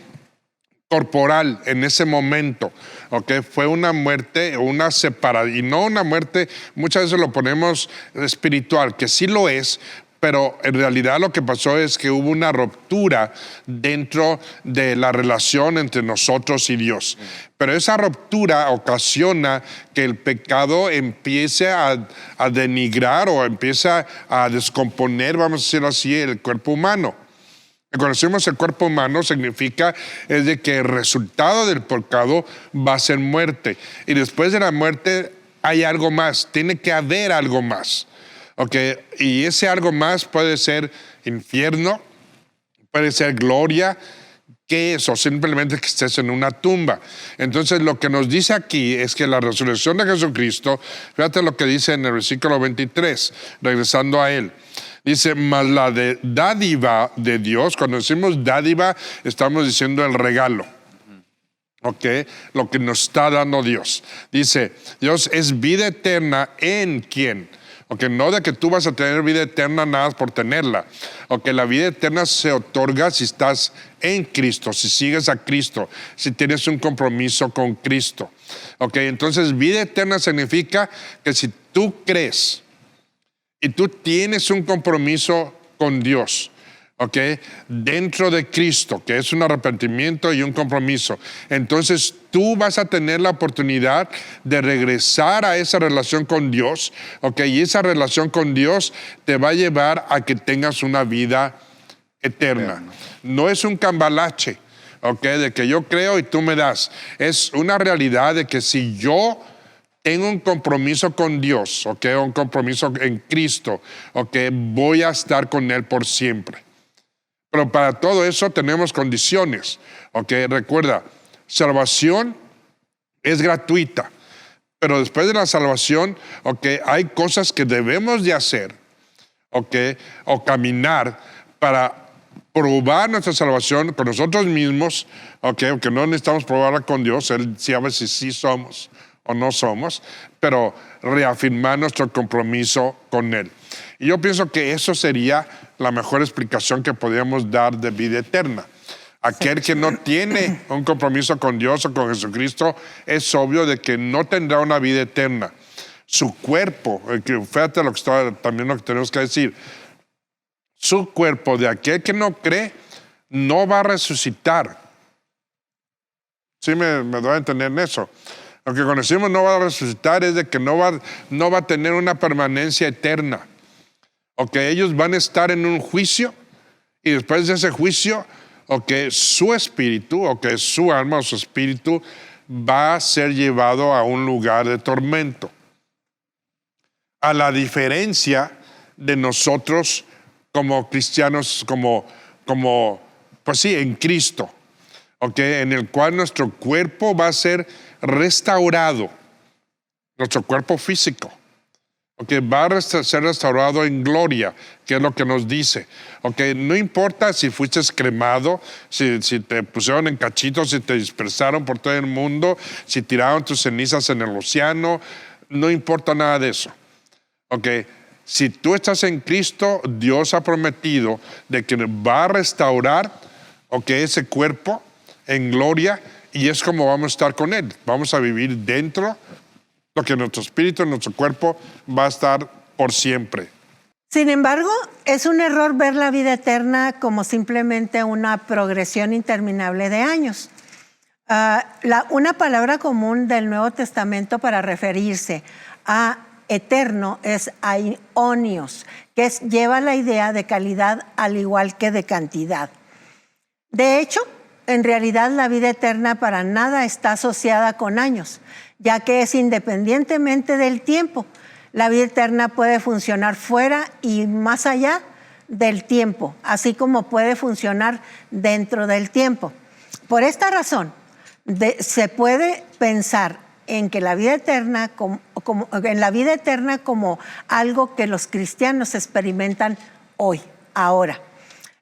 Speaker 1: corporal en ese momento, fue una muerte, una separación, y no una muerte, muchas veces lo ponemos espiritual, que sí lo es, pero en realidad lo que pasó es que hubo una ruptura dentro de la relación entre nosotros y Dios. Pero esa ruptura ocasiona que el pecado empiece a denigrar o empieza a descomponer, vamos a decirlo así, el cuerpo humano. Cuando decimos el cuerpo humano significa es de que el resultado del pecado va a ser muerte. Y después de la muerte hay algo más, tiene que haber algo más. Y ese algo más puede ser infierno, puede ser gloria, ¿qué es? O simplemente que estés en una tumba. Entonces lo que nos dice aquí es que la resurrección de Jesucristo, fíjate lo que dice en el versículo 23, regresando a él. Dice, mas la dádiva de Dios, cuando decimos dádiva, estamos diciendo el regalo. Lo que nos está dando Dios. Dice, Dios es vida eterna en ¿quién? No de que tú vas a tener vida eterna nada más por tenerla. La vida eterna se otorga si estás en Cristo, si sigues a Cristo, si tienes un compromiso con Cristo. Entonces vida eterna significa que si tú crees y tú tienes un compromiso con Dios, dentro de Cristo, que es un arrepentimiento y un compromiso, entonces tú vas a tener la oportunidad de regresar a esa relación con Dios, y esa relación con Dios te va a llevar a que tengas una vida eterna. No es un cambalache, de que yo creo y tú me das. Es una realidad de que si yo tengo un compromiso con Dios, un compromiso en Cristo, voy a estar con Él por siempre. Pero para todo eso tenemos condiciones. Recuerda, salvación es gratuita, Pero después de la salvación, hay cosas que debemos de hacer, o caminar para probar nuestra salvación con nosotros mismos, aunque no necesitamos probarla con Dios, Él sabe si sí somos o no somos, pero reafirmar nuestro compromiso con Él. Y yo pienso que eso sería la mejor explicación que podríamos dar de vida eterna. Aquel que no tiene un compromiso con Dios o con Jesucristo, es obvio de que no tendrá una vida eterna. Su cuerpo, fíjate también lo que tenemos que decir, su cuerpo de aquel que no cree no va a resucitar. ¿Sí me doy a entender en eso? Lo que conocemos no va a resucitar es de que no va a tener una permanencia eterna. Ellos van a estar en un juicio y después de ese juicio, su espíritu, su alma o su espíritu va a ser llevado a un lugar de tormento. A la diferencia de nosotros como cristianos, pues sí, en Cristo, en el cual nuestro cuerpo va a ser restaurado, nuestro cuerpo físico, va a ser restaurado en gloria, que es lo que nos dice. No importa si fuiste cremado, si te pusieron en cachitos, si te dispersaron por todo el mundo, si tiraron tus cenizas en el océano, no importa nada de eso. Si tú estás en Cristo, Dios ha prometido de que va a restaurar ese cuerpo en gloria, y es como vamos a estar con Él. Vamos a vivir dentro, lo que nuestro espíritu, nuestro cuerpo va a estar por siempre.
Speaker 3: Sin embargo, es un error ver la vida eterna como simplemente una progresión interminable de años. Una palabra común del Nuevo Testamento para referirse a eterno es aionios, que lleva la idea de calidad al igual que de cantidad. De hecho, en realidad la vida eterna para nada está asociada con años, ya que es independientemente del tiempo. La vida eterna puede funcionar fuera y más allá del tiempo, así como puede funcionar dentro del tiempo. Por esta razón, se puede pensar en que la vida eterna como algo que los cristianos experimentan hoy, ahora.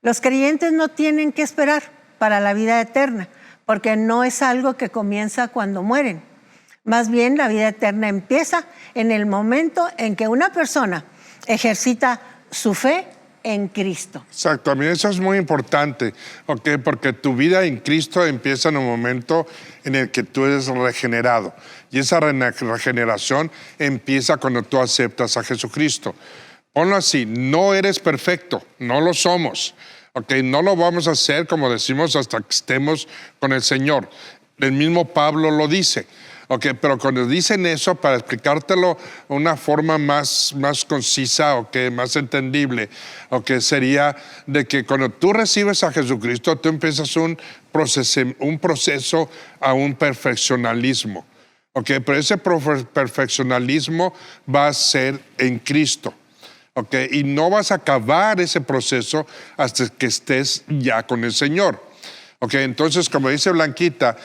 Speaker 3: Los creyentes no tienen que esperar para la vida eterna, porque no es algo que comienza cuando mueren. Más bien, la vida eterna empieza en el momento en que una persona ejercita su fe en Cristo.
Speaker 1: Exacto, a mí eso es muy importante, porque tu vida en Cristo empieza en un momento en el que tú eres regenerado. Y esa regeneración empieza cuando tú aceptas a Jesucristo. Ponlo así, no eres perfecto, no lo somos. No lo vamos a hacer, como decimos, hasta que estemos con el Señor. El mismo Pablo lo dice. Pero cuando dicen eso, para explicártelo de una forma más concisa, más entendible, sería de que cuando tú recibes a Jesucristo, tú empiezas un proceso a un perfeccionalismo. Pero ese perfeccionalismo va a ser en Cristo. Y no vas a acabar ese proceso hasta que estés ya con el Señor. Entonces, como dice Blanquita,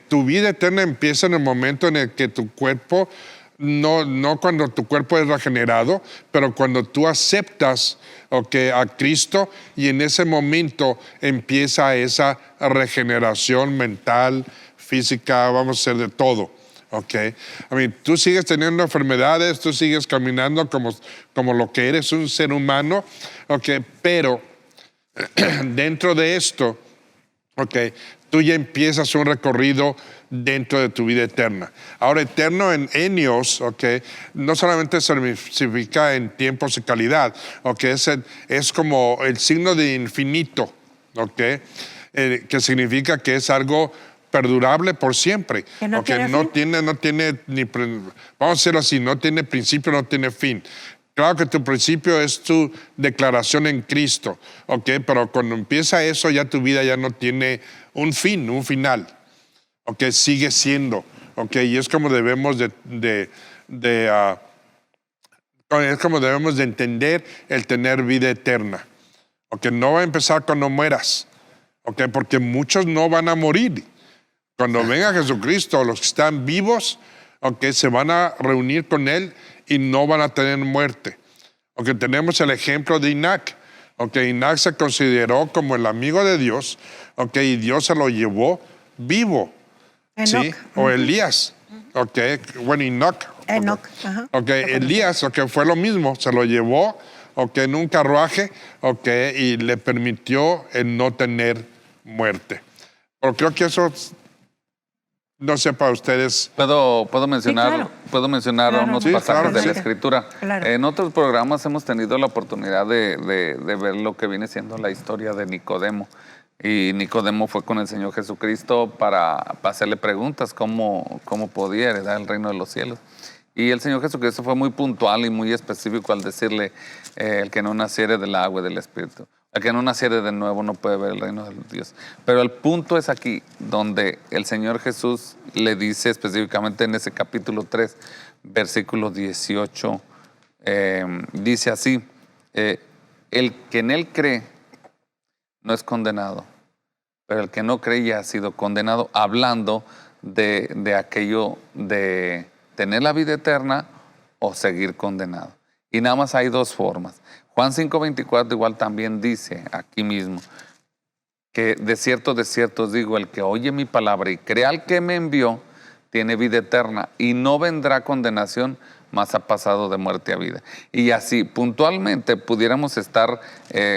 Speaker 1: tu vida eterna empieza en el momento en el que tu cuerpo, no cuando tu cuerpo es regenerado, pero cuando tú aceptas a Cristo, y en ese momento empieza esa regeneración mental, física, vamos a hacer de todo. Tú sigues teniendo enfermedades, tú sigues caminando como lo que eres, un ser humano, pero dentro de esto, tú ya empiezas un recorrido dentro de tu vida eterna. Ahora, eterno en enios, no solamente significa en tiempos y calidad, es como el signo de infinito, que significa que es algo perdurable por siempre,
Speaker 3: que no
Speaker 1: tiene ni, vamos a decirlo así, no tiene principio, no tiene fin. Claro que tu principio es tu declaración en Cristo, pero cuando empieza eso, ya tu vida ya no tiene un fin, un final, sigue siendo, y es como debemos es como debemos de entender el tener vida eterna, no va a empezar cuando mueras, porque muchos no van a morir. Cuando venga Jesucristo, los que están vivos, ok, se van a reunir con él y no van a tener muerte. Ok, tenemos el ejemplo de Enoch. Ok, Enoch se consideró como el amigo de Dios, ok, y Dios se lo llevó vivo. ¿Sí?
Speaker 3: Enoch.
Speaker 1: O Elías. Ok, bueno, Enoch.
Speaker 3: Enoch. Ajá.
Speaker 1: Ok, Elías, ok, fue lo mismo, se lo llevó, ok, en un carruaje, ok, y le permitió el no tener muerte. Pero creo que eso, no sé para ustedes.
Speaker 2: ¿Puedo mencionar,
Speaker 3: claro.
Speaker 2: ¿puedo mencionar
Speaker 3: Claro,
Speaker 2: unos
Speaker 1: sí,
Speaker 2: pasajes
Speaker 1: claro,
Speaker 2: de la
Speaker 1: sí.
Speaker 2: Escritura?
Speaker 3: Claro.
Speaker 2: En otros programas hemos tenido la oportunidad de ver lo que viene siendo la historia de Nicodemo. Y Nicodemo fue con el Señor Jesucristo para hacerle preguntas cómo podía heredar el reino de los cielos. Y el Señor Jesucristo fue muy puntual y muy específico al decirle, el que no naciere del agua y del Espíritu, el que no naciere de nuevo no puede ver el reino de Dios. Pero el punto es aquí, donde el Señor Jesús le dice específicamente en ese capítulo 3, versículo 18, dice así, el que en él cree no es condenado, pero el que no cree ya ha sido condenado, hablando de aquello de tener la vida eterna o seguir condenado. Y nada más hay dos formas. Juan 5:24 igual también dice aquí mismo que de cierto os digo, el que oye mi palabra y cree al que me envió, tiene vida eterna y no vendrá condenación, mas ha pasado de muerte a vida. Y así puntualmente pudiéramos estar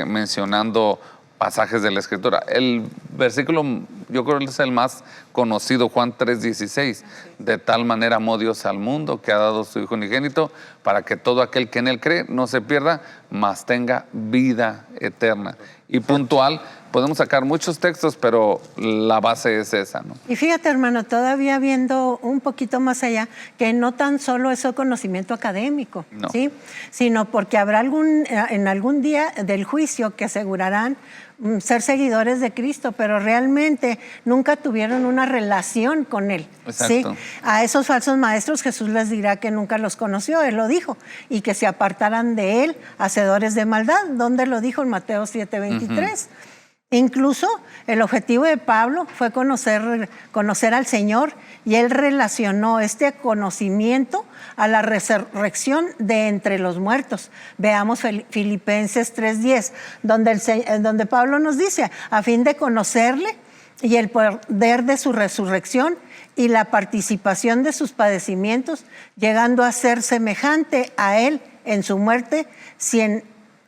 Speaker 2: mencionando pasajes de la Escritura. El versículo, yo creo que es el más conocido, Juan 3:16. De tal manera amó Dios al mundo que ha dado su Hijo unigénito para que todo aquel que en él cree no se pierda, mas tenga vida eterna. Y puntual, podemos sacar muchos textos, pero la base es esa, ¿no?
Speaker 3: Y fíjate, hermano, todavía viendo un poquito más allá, que no tan solo es conocimiento académico,
Speaker 2: No.
Speaker 3: ¿sí? Sino porque habrá en algún día del juicio que asegurarán ser seguidores de Cristo, pero realmente nunca tuvieron una relación con Él. ¿sí?
Speaker 2: Exacto.
Speaker 3: A esos falsos maestros Jesús les dirá que nunca los conoció, Él lo dijo, y que se apartaran de Él, hacedores de maldad. ¿Dónde lo dijo? En Mateo 7:23. Incluso el objetivo de Pablo fue conocer al Señor, y él relacionó este conocimiento a la resurrección de entre los muertos. Veamos Filipenses 3:10, donde Pablo nos dice, a fin de conocerle y el poder de su resurrección y la participación de sus padecimientos, llegando a ser semejante a él en su muerte, si en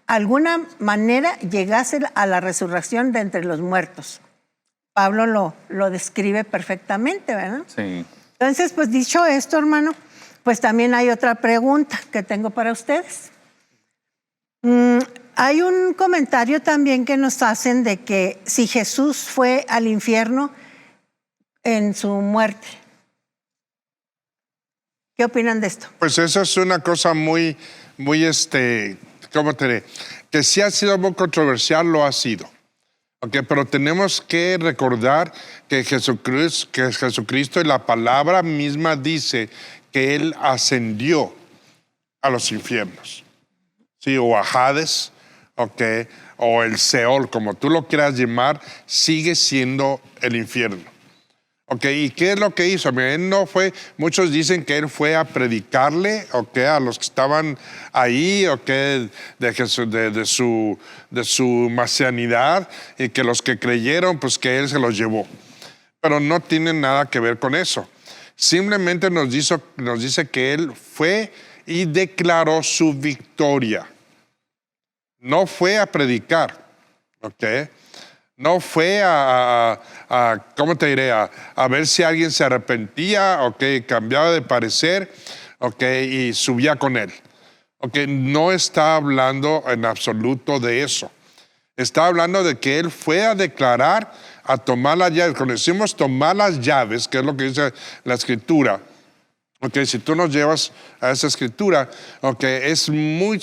Speaker 3: alguna manera llegase a la resurrección de entre los muertos. Pablo lo describe perfectamente, ¿verdad?
Speaker 2: Sí.
Speaker 3: Entonces, pues dicho esto, hermano, pues también hay otra pregunta que tengo para ustedes. Hay un comentario también que nos hacen de que si Jesús fue al infierno en su muerte. ¿Qué opinan de esto?
Speaker 1: Pues eso es una cosa muy, ¿cómo te diré? Que sí ha sido muy controversial, lo ha sido. Okay, pero tenemos que recordar que Jesucristo y la palabra misma dice que Él ascendió a los infiernos. Sí, o a Hades, okay, o el Seol, como tú lo quieras llamar, sigue siendo el infierno. Okay, ¿y qué es lo que hizo? Él no fue, muchos dicen que él fue a predicarle, okay, a los que estaban ahí, okay, de su mesianidad, y que los que creyeron, pues que él se los llevó. Pero no tiene nada que ver con eso. Simplemente nos dice que él fue y declaró su victoria. No fue a predicar, okay. No fue ¿cómo te diré? A ver si alguien se arrepentía, okay, cambiaba de parecer, okay, y subía con él. Okay, no está hablando en absoluto de eso. Está hablando de que él fue a declarar, a tomar las llaves. Cuando decimos tomar las llaves, que es lo que dice la Escritura, okay, si tú nos llevas a esa Escritura, okay, es muy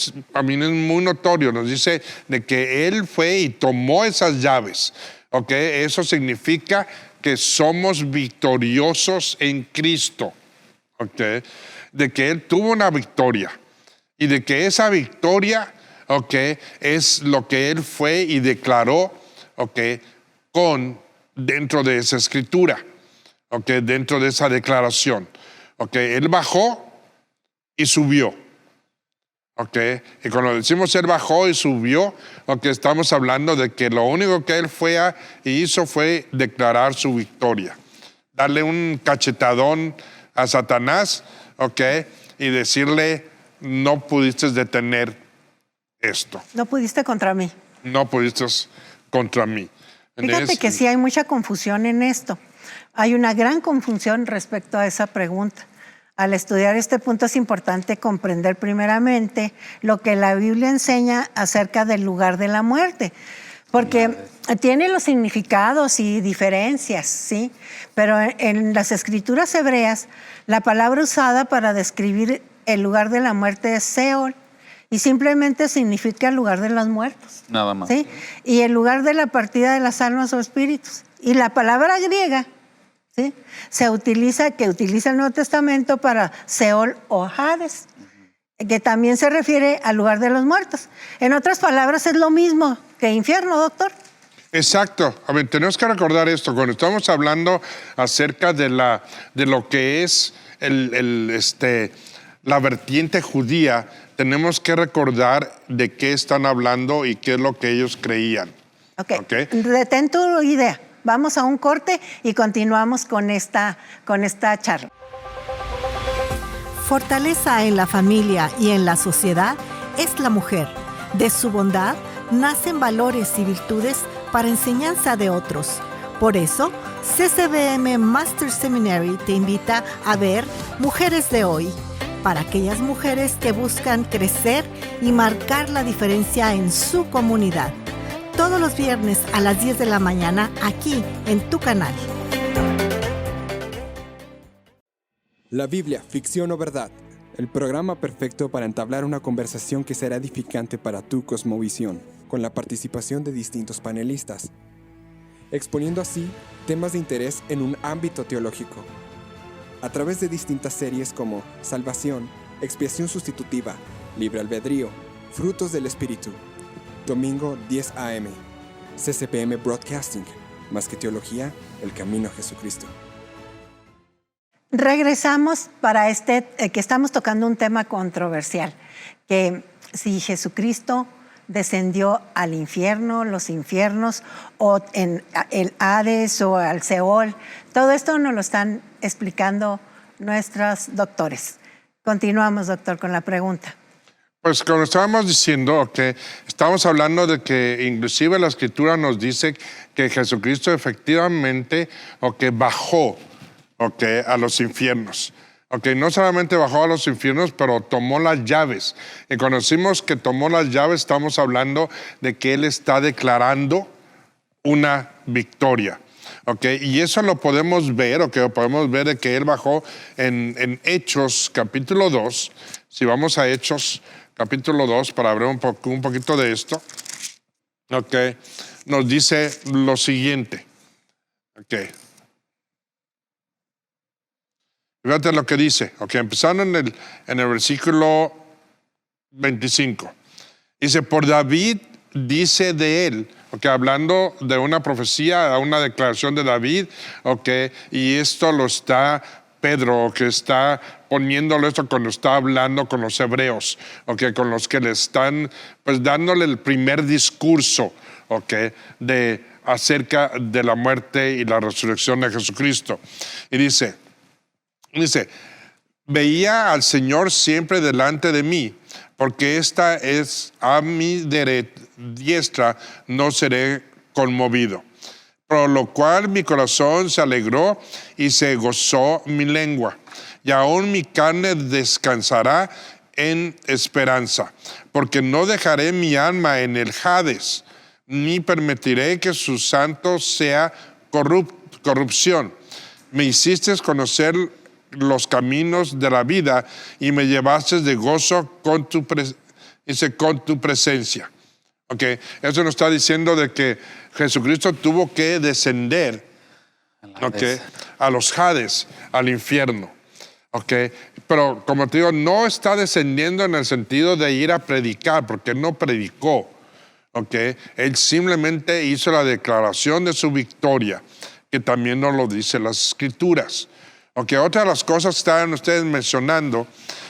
Speaker 1: notorio. Nos dice de que él fue y tomó esas llaves. Okay, eso significa que somos victoriosos en Cristo. Okay, de que él tuvo una victoria y de que esa victoria, okay, es lo que él fue y declaró, okay, dentro de esa Escritura, okay, dentro de esa declaración. ¿ok? Él bajó y subió. ¿Ok? Y cuando decimos él bajó y subió, ¿ok? Estamos hablando de que lo único que él hizo fue declarar su victoria. Darle un cachetadón a Satanás, ¿ok? Y decirle, no pudiste detener esto.
Speaker 3: No pudiste contra mí.
Speaker 1: No pudiste contra mí.
Speaker 3: Fíjate que sí hay mucha confusión en esto. Hay una gran confusión respecto a esa pregunta. Al estudiar este punto es importante comprender primeramente lo que la Biblia enseña acerca del lugar de la muerte, porque tiene los significados y diferencias, ¿sí? Pero en las escrituras hebreas, la palabra usada para describir el lugar de la muerte es Seol, y simplemente significa el lugar de los muertos.
Speaker 2: Nada más.
Speaker 3: ¿Sí? Y el lugar de la partida de las almas o espíritus. Y la palabra griega, ¿sí? que utiliza el Nuevo Testamento para Seol o Hades, que también se refiere al lugar de los muertos. En otras palabras, es lo mismo que infierno, doctor.
Speaker 1: Exacto. A ver, tenemos que recordar esto. Cuando estamos hablando acerca de lo que es la vertiente judía, tenemos que recordar de qué están hablando y qué es lo que ellos creían.
Speaker 3: Ok. Detén tu idea. Vamos a un corte y continuamos con esta charla.
Speaker 7: Fortaleza en la familia y en la sociedad es la mujer. De su bondad nacen valores y virtudes para enseñanza de otros. Por eso, CCBM Master Seminary te invita a ver Mujeres de Hoy, para aquellas mujeres que buscan crecer y marcar la diferencia en su comunidad. Todos los viernes a las 10 de la mañana, aquí en tu canal.
Speaker 8: La Biblia, ficción o verdad. El programa perfecto para entablar una conversación que será edificante para tu cosmovisión, con la participación de distintos panelistas, exponiendo así temas de interés en un ámbito teológico. A través de distintas series como Salvación, Expiación Sustitutiva, Libre Albedrío, Frutos del Espíritu. Domingo 10 a.m. CCPM Broadcasting. Más que teología, el camino a Jesucristo.
Speaker 3: Regresamos para que estamos tocando un tema controversial, que si Jesucristo descendió al infierno, los infiernos, o en el Hades o al Seol. Todo esto nos lo están explicando nuestros doctores. Continuamos, doctor, con la pregunta.
Speaker 1: Pues como estábamos diciendo, que estamos hablando de que inclusive la Escritura nos dice que Jesucristo efectivamente bajó a los infiernos. No solamente bajó a los infiernos, pero tomó las llaves. Y cuando decimos que tomó las llaves, estamos hablando de que Él está declarando una victoria. Y eso lo podemos ver, podemos ver de que Él bajó en Hechos capítulo 2. Si vamos a Hechos capítulo 2 para ver un poquito de esto, nos dice lo siguiente. Fíjate lo que dice, empezando en el versículo 25. Dice, por David dice de él, hablando de una profecía, una declaración de David, y esto lo está Pedro, que está poniéndolo esto cuando está hablando con los hebreos, con los que le están pues dándole el primer discurso, acerca de la muerte y la resurrección de Jesucristo. Y dice, veía al Señor siempre delante de mí, porque esta es a mi diestra, no seré conmovido. Por lo cual mi corazón se alegró y se gozó mi lengua, y aún mi carne descansará en esperanza, porque no dejaré mi alma en el Hades, ni permitiré que su santo sea corrupción. Me hiciste conocer los caminos de la vida y me llevaste de gozo con tu presencia. Eso nos está diciendo de que Jesucristo tuvo que descender a los Hades, al infierno. Pero como te digo, no está descendiendo en el sentido de ir a predicar, porque Él no predicó. Él simplemente hizo la declaración de su victoria, que también nos lo dice las Escrituras. Ok, otra de las cosas que estaban ustedes mencionando,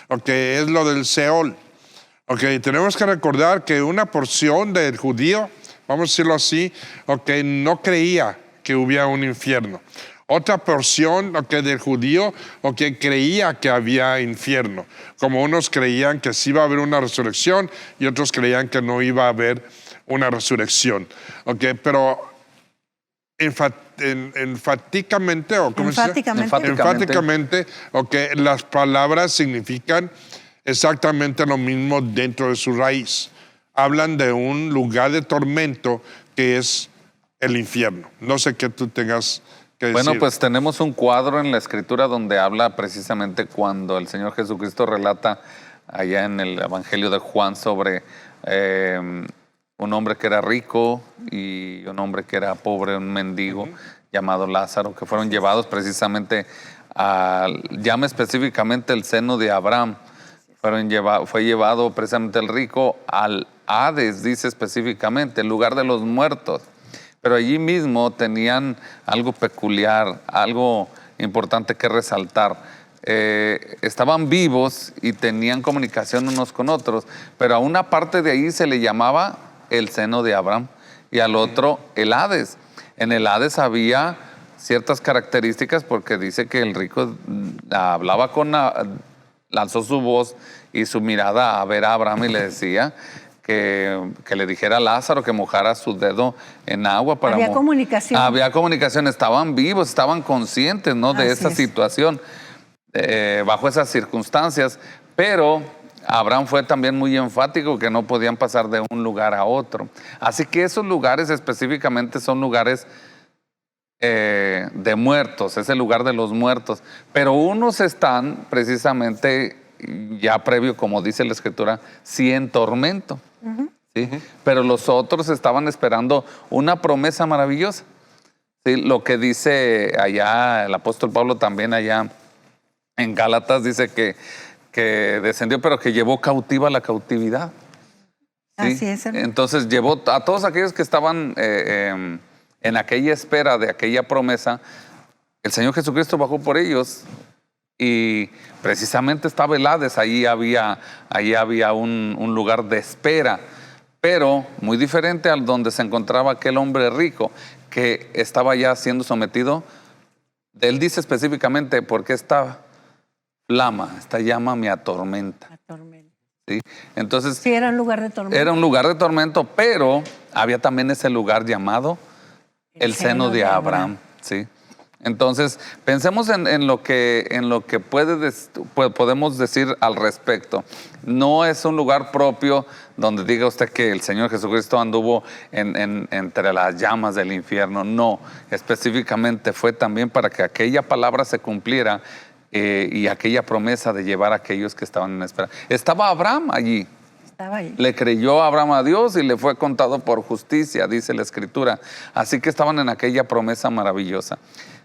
Speaker 1: ok, es lo del Seol. Ok, tenemos que recordar que una porción del judío, vamos a decirlo así, ok, no creía que hubiera un infierno. Otra porción del judío creía que había infierno. Como unos creían que sí iba a haber una resurrección y otros creían que no iba a haber una resurrección. Pero enfáticamente, ¿o cómo se dice? Enfáticamente, las palabras significan exactamente lo mismo dentro de su raíz. Hablan de un lugar de tormento que es el infierno. No sé qué tú tengas que decir.
Speaker 2: Bueno, pues tenemos un cuadro en la Escritura donde habla precisamente cuando el Señor Jesucristo relata allá en el Evangelio de Juan sobre un hombre que era rico y un hombre que era pobre, un mendigo llamado Lázaro, que fueron llevados precisamente llama específicamente el seno de Abraham. Fue llevado precisamente el rico al Hades, dice específicamente, el lugar de los muertos. Pero allí mismo tenían algo peculiar, algo importante que resaltar. Estaban vivos y tenían comunicación unos con otros, pero a una parte de ahí se le llamaba el seno de Abraham y al otro el Hades. En el Hades había ciertas características porque dice que el rico hablaba lanzó su voz y su mirada a ver a Abraham y le decía que le dijera a Lázaro que mojara su dedo en agua para
Speaker 3: había comunicación.
Speaker 2: Había comunicación, estaban vivos, estaban conscientes, ¿no?, de esa situación, bajo esas circunstancias, pero Abraham fue también muy enfático que no podían pasar de un lugar a otro. Así que esos lugares específicamente son lugares de muertos, es el lugar de los muertos, pero unos están precisamente ya previo, como dice la Escritura, sí en tormento, ¿sí? Pero los otros estaban esperando una promesa maravillosa, ¿sí? Lo que dice allá el apóstol Pablo también allá en Gálatas, dice que descendió, pero que llevó cautiva la cautividad, ¿sí?
Speaker 3: Así es, hermano.
Speaker 2: Entonces llevó a todos aquellos que estaban en aquella espera de aquella promesa. El Señor Jesucristo bajó por ellos y precisamente estaba el Hades. Ahí había un lugar de espera, pero muy diferente al donde se encontraba aquel hombre rico que estaba ya siendo sometido. Él dice específicamente, porque esta flama, esta llama me atormenta. ¿Sí? Entonces,
Speaker 3: sí, era un lugar de tormento.
Speaker 2: Era un lugar de tormento, pero había también ese lugar llamado el seno de Abraham. ¿Sí? Entonces, pensemos en lo que podemos decir al respecto. No es un lugar propio donde diga usted que el Señor Jesucristo anduvo entre las llamas del infierno. No, específicamente fue también para que aquella palabra se cumpliera y aquella promesa de llevar a aquellos que estaban en espera. Estaba Abraham allí.
Speaker 3: Estaba ahí.
Speaker 2: Le creyó Abraham a Dios y le fue contado por justicia, dice la Escritura. Así que estaban en aquella promesa maravillosa.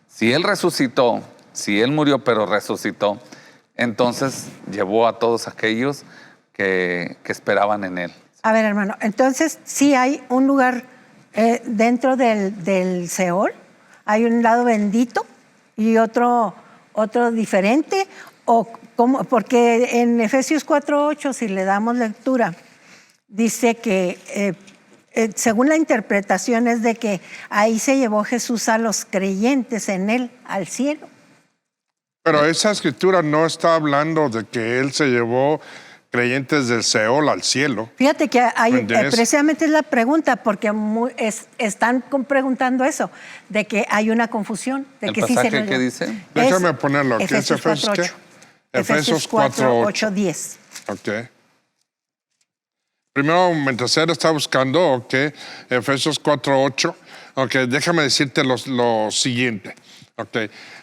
Speaker 2: Si Él resucitó, si Él murió pero resucitó, entonces llevó a todos aquellos que esperaban en Él.
Speaker 3: A ver, hermano, entonces sí hay un lugar dentro del Seol, hay un lado bendito y otro diferente, o cómo, porque en Efesios 4:8, si le damos lectura, dice que según la interpretación es de que ahí se llevó Jesús a los creyentes en Él al cielo.
Speaker 1: Pero esa escritura no está hablando de que Él se llevó creyentes del Seol al cielo.
Speaker 3: Fíjate que hay, precisamente es la pregunta, porque están preguntando eso, de que hay una confusión. De
Speaker 2: ¿El
Speaker 3: que
Speaker 2: pasaje
Speaker 3: sí se
Speaker 2: qué dice?
Speaker 1: Déjame ponerlo aquí.
Speaker 3: Efesios 4:8. Efesios 4:8-10.
Speaker 1: Ok. Primero, mientras él está buscando, Efesios 4:8, déjame decirte lo siguiente.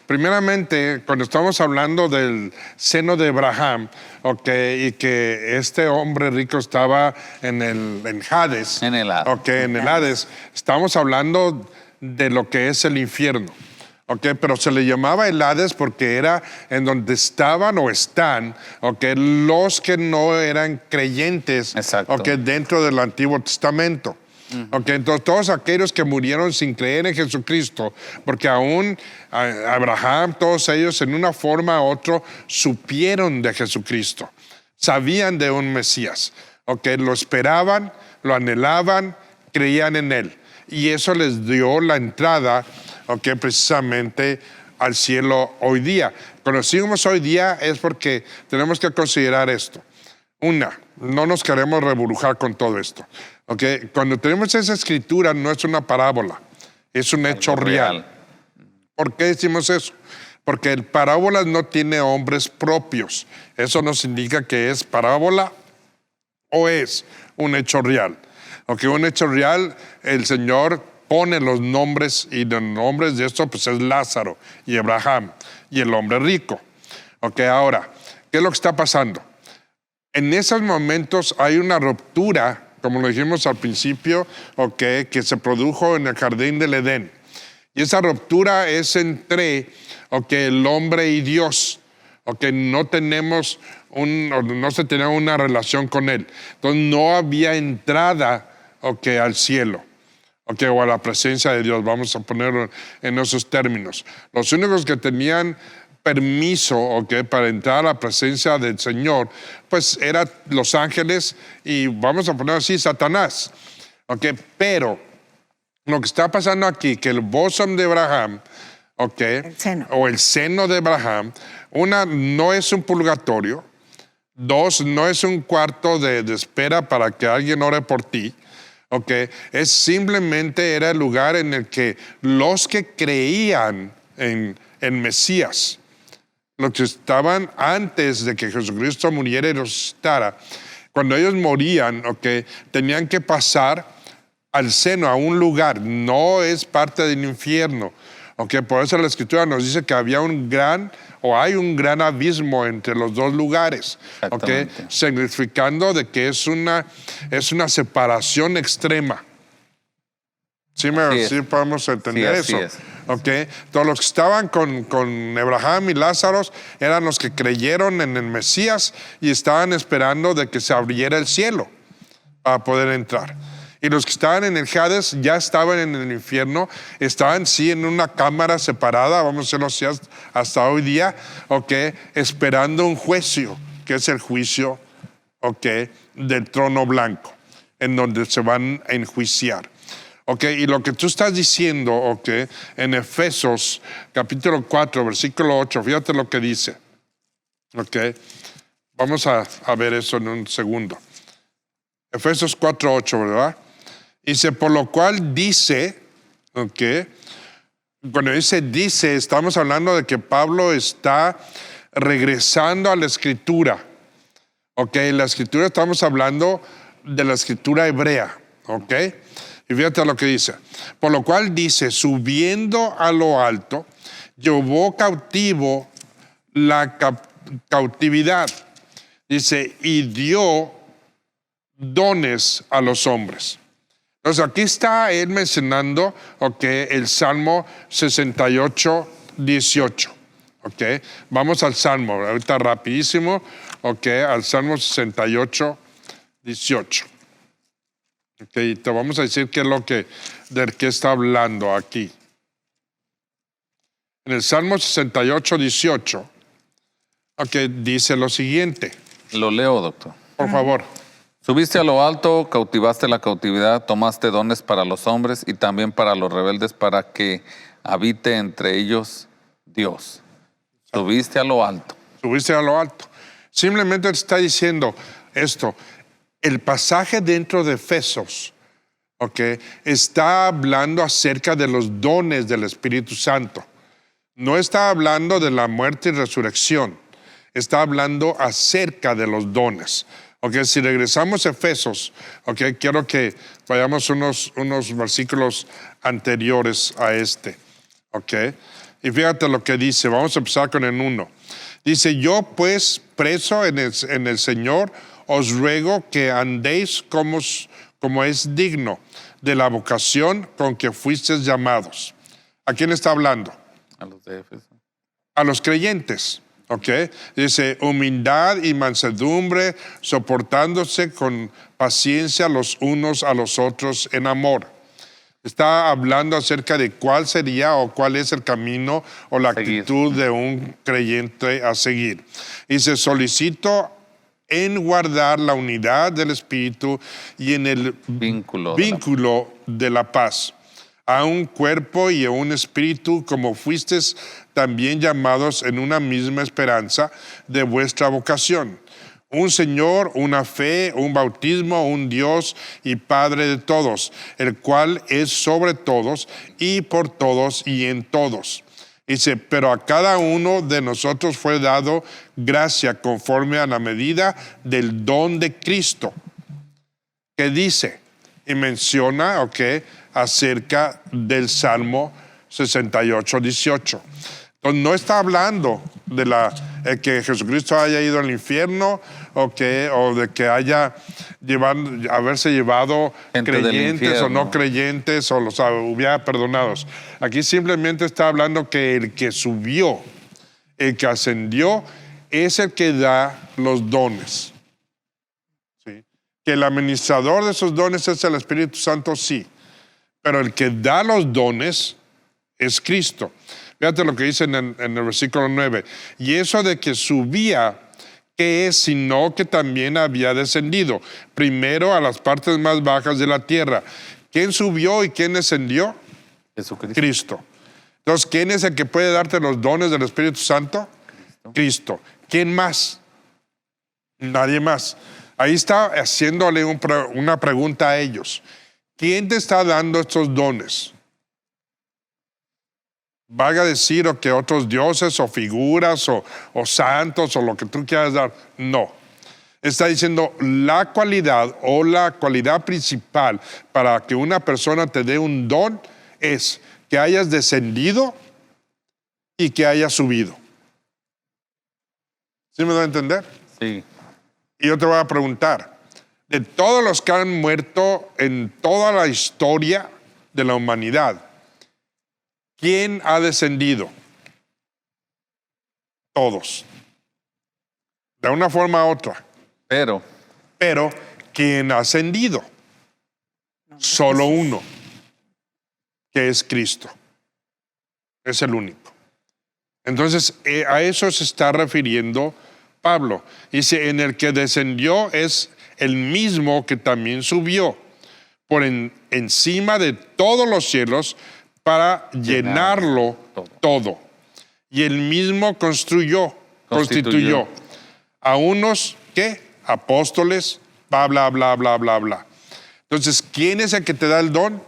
Speaker 1: Primeramente, cuando estamos hablando del seno de Abraham, y que este hombre rico estaba en Hades.
Speaker 2: En el Hades.
Speaker 1: En el Hades. Estamos hablando de lo que es el infierno. Pero se le llamaba el Hades porque era en donde estaban o están, los que no eran creyentes, dentro del Antiguo Testamento. Ok, entonces todos aquellos que murieron sin creer en Jesucristo, porque aún Abraham, todos ellos en una forma u otra supieron de Jesucristo, sabían de un Mesías, ok, lo esperaban, lo anhelaban, creían en él. Y eso les dio la entrada, ok, precisamente al cielo hoy día. Cuando decimos hoy día es porque tenemos que considerar esto. Una, no nos queremos reburujar con todo esto. Okay. Cuando tenemos esa escritura no es una parábola, es un hecho real. ¿Por qué decimos eso? Porque el parábola no tiene hombres propios. Eso nos indica que es parábola o es un hecho real. Okay, un hecho real, el Señor pone los nombres y los nombres de esto pues es Lázaro y Abraham y el hombre rico. Okay, ahora, ¿qué es lo que está pasando? En esos momentos hay una ruptura, como lo dijimos al principio, okay, que se produjo en el jardín del Edén. Y esa ruptura es entre el hombre y Dios. No se tenía una relación con él. Entonces no había entrada al cielo. O a la presencia de Dios, vamos a ponerlo en esos términos. Los únicos que tenían permiso para entrar a la presencia del Señor, pues eran los ángeles y vamos a poner así, Satanás. Pero lo que está pasando aquí, que el bosom de Abraham, o el seno de Abraham, una, no es un purgatorio, dos, no es un cuarto de espera para que alguien ore por ti, es simplemente era el lugar en el que los que creían en Mesías, los que estaban antes de que Jesucristo muriera y resucitara, cuando ellos morían, tenían que pasar al seno, a un lugar, no es parte del infierno. Por eso la Escritura nos dice que había hay un gran abismo entre los dos lugares, significando de que es una separación extrema. Sí podemos entender eso. Todos los que estaban con Abraham y Lázaro eran los que creyeron en el Mesías y estaban esperando de que se abriera el cielo para poder entrar. Y los que estaban en el Hades ya estaban en el infierno, estaban sí en una cámara separada, vamos a decirlo así hasta hoy día, esperando un juicio, que es el juicio del trono blanco, en donde se van a enjuiciar. Y lo que tú estás diciendo, en Efesios capítulo 4, versículo 8, fíjate lo que dice. Vamos a ver eso en un segundo. Efesios 4, 8, ¿verdad? Dice, por lo cual dice, cuando dice, estamos hablando de que Pablo está regresando a la Escritura. La Escritura, estamos hablando de la Escritura hebrea. Y fíjate lo que dice. Por lo cual dice, subiendo a lo alto, llevó cautivo la cautividad. Dice, y dio dones a los hombres. Entonces aquí está él mencionando el Salmo 68, 18. Vamos al Salmo, ahorita rapidísimo, al Salmo 68, 18. Te vamos a decir qué es del que está hablando aquí. En el Salmo 68, 18, dice lo siguiente.
Speaker 2: Lo leo, doctor.
Speaker 1: Por favor.
Speaker 2: Subiste a lo alto, cautivaste la cautividad, tomaste dones para los hombres y también para los rebeldes para que habite entre ellos Dios. Subiste a lo alto.
Speaker 1: Subiste a lo alto. Simplemente está diciendo esto. El pasaje dentro de Efesios, está hablando acerca de los dones del Espíritu Santo. No está hablando de la muerte y resurrección. Está hablando acerca de los dones. Si regresamos a Efesios, quiero que vayamos unos versículos anteriores a este. Y fíjate lo que dice. Vamos a empezar con el 1. Dice, yo pues preso en el Señor, os ruego que andéis como es digno de la vocación con que fuisteis llamados. ¿A quién está hablando?
Speaker 2: A los de Éfeso.
Speaker 1: A los creyentes. ¿ok? Dice, humildad y mansedumbre, soportándose con paciencia los unos a los otros en amor. Está hablando acerca de cuál sería o cuál es el camino o la actitud de un creyente a seguir. Dice, solicito en guardar la unidad del Espíritu y en el vínculo de la paz, a un cuerpo y a un espíritu, como fuisteis también llamados en una misma esperanza de vuestra vocación. Un Señor, una fe, un bautismo, un Dios y Padre de todos, el cual es sobre todos y por todos y en todos. Dice, pero a cada uno de nosotros fue dado gracia conforme a la medida del don de Cristo. Que dice y menciona, acerca del Salmo 68, 18. Entonces, no está hablando de que Jesucristo haya ido al infierno o de que haberse llevado
Speaker 2: gente
Speaker 1: creyentes o no creyentes o los hubiera perdonados. Aquí simplemente está hablando que el que subió, el que ascendió, es el que da los dones. ¿Sí? Que el administrador de esos dones es el Espíritu Santo, sí. Pero el que da los dones es Cristo. Fíjate lo que dice en el versículo 9. Y eso de que subía, ¿qué es? Sino que también había descendido. Primero a las partes más bajas de la tierra. ¿Quién subió y quién descendió?
Speaker 2: Jesucristo.
Speaker 1: Cristo. Entonces, ¿quién es el que puede darte los dones del Espíritu Santo? Cristo. ¿Quién más? Nadie más. Ahí está haciéndole una pregunta a ellos. ¿Quién te está dando estos dones? Valga decir o que otros dioses o figuras o santos o lo que tú quieras dar. No. Está diciendo la cualidad o la cualidad principal para que una persona te dé un don es que hayas descendido y que hayas subido. ¿Sí me da a entender?
Speaker 2: Sí.
Speaker 1: Y yo te voy a preguntar, de todos los que han muerto en toda la historia de la humanidad, ¿quién ha descendido? Todos. De una forma u otra. Pero, ¿quién ha ascendido? Solo uno, que es Cristo. Es el único. Entonces, a eso se está refiriendo Pablo. Dice, en el que descendió es el mismo que también subió por encima de todos los cielos para llenarlo todo. Y él mismo constituyó a unos, ¿qué? Apóstoles, bla, bla, bla, bla, bla, bla. Entonces, ¿quién es el que te da el don?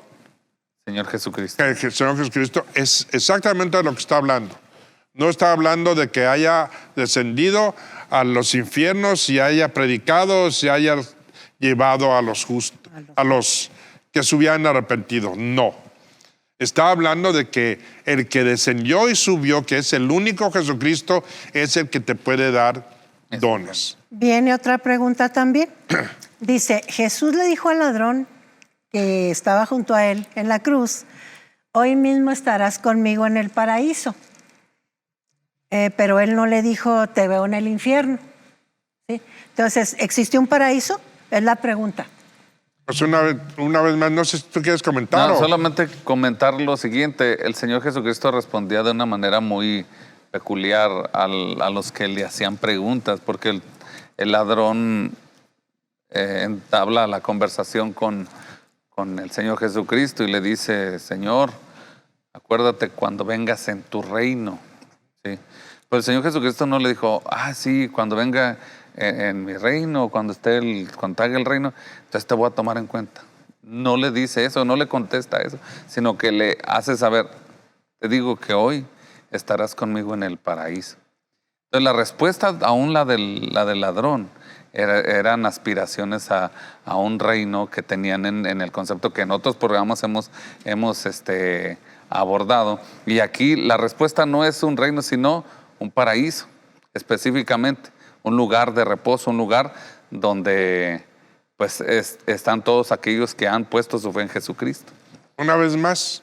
Speaker 2: Señor Jesucristo.
Speaker 1: El Señor Jesucristo es exactamente de lo que está hablando. No está hablando de que haya descendido a los infiernos y haya predicado, se haya llevado a los justos, a los que se hubieran arrepentido. No. Está hablando de que el que descendió y subió, que es el único Jesucristo, es el que te puede dar dones.
Speaker 3: Viene otra pregunta también. Dice, Jesús le dijo al ladrón que estaba junto a él en la cruz, hoy mismo estarás conmigo en el paraíso. Pero él no le dijo, te veo en el infierno. ¿Sí? Entonces, ¿existe un paraíso? Es la pregunta.
Speaker 1: Pues una vez más, no sé si tú quieres comentar.
Speaker 2: No, solamente comentar lo siguiente. El Señor Jesucristo respondía de una manera muy peculiar a los que le hacían preguntas, porque el ladrón entabla la conversación con el Señor Jesucristo y le dice, Señor, acuérdate cuando vengas en tu reino. ¿Sí? Pero el Señor Jesucristo no le dijo, sí, cuando venga en mi reino, cuando haga el reino, entonces te voy a tomar en cuenta. No le dice eso, no le contesta eso, sino que le hace saber, te digo que hoy estarás conmigo en el paraíso. Entonces la respuesta, aún la del ladrón, eran aspiraciones a un reino que tenían en el concepto que en otros programas hemos abordado. Y aquí la respuesta no es un reino, sino un paraíso, específicamente. Un lugar de reposo, un lugar donde pues están todos aquellos que han puesto su fe en Jesucristo.
Speaker 1: Una vez más,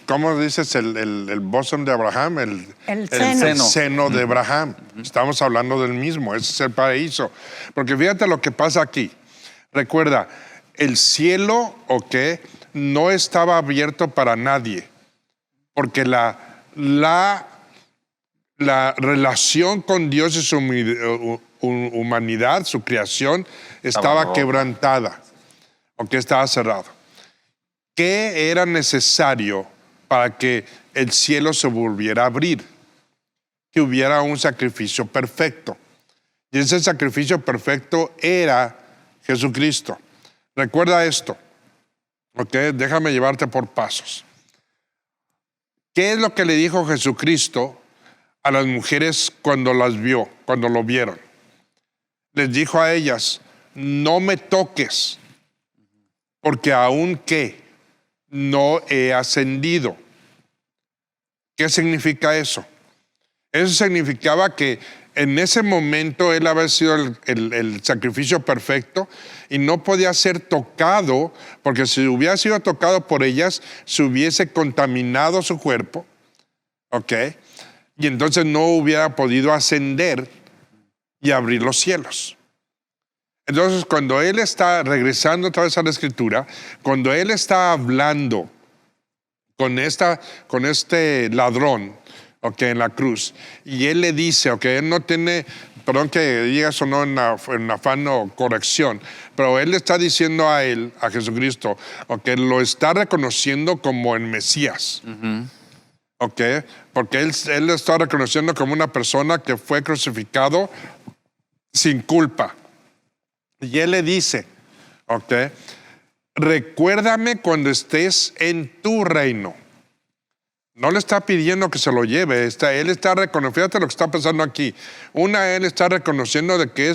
Speaker 1: ¿cómo dices? El bosom de Abraham,
Speaker 3: El seno.
Speaker 1: el seno de Abraham. Estamos hablando del mismo, ese es el paraíso. Porque fíjate lo que pasa aquí. Recuerda, el cielo, no estaba abierto para nadie, porque la relación con Dios y su humanidad, su creación, estaba quebrantada, estaba cerrado. ¿Qué era necesario para que el cielo se volviera a abrir? Que hubiera un sacrificio perfecto. Y ese sacrificio perfecto era Jesucristo. Recuerda esto, déjame llevarte por pasos. ¿Qué es lo que le dijo Jesucristo a las mujeres cuando las vio, cuando lo vieron? Les dijo a ellas, no me toques, porque aún que no he ascendido. ¿Qué significa eso? Eso significaba que en ese momento él había sido el sacrificio perfecto y no podía ser tocado, porque si hubiera sido tocado por ellas, se hubiese contaminado su cuerpo, y entonces no hubiera podido ascender y abrir los cielos. Entonces, cuando él está regresando otra vez a la Escritura, cuando él está hablando con este ladrón, en la cruz, y él le dice, él no tiene, perdón que diga eso no en afán o corrección, pero él le está diciendo a él, a Jesucristo, lo está reconociendo como el Mesías. Porque él lo está reconociendo como una persona que fue crucificado sin culpa. Y él le dice, recuérdame cuando estés en tu reino. No le está pidiendo que se lo lleve, él está reconociendo, fíjate lo que está pasando aquí. Él está reconociendo de que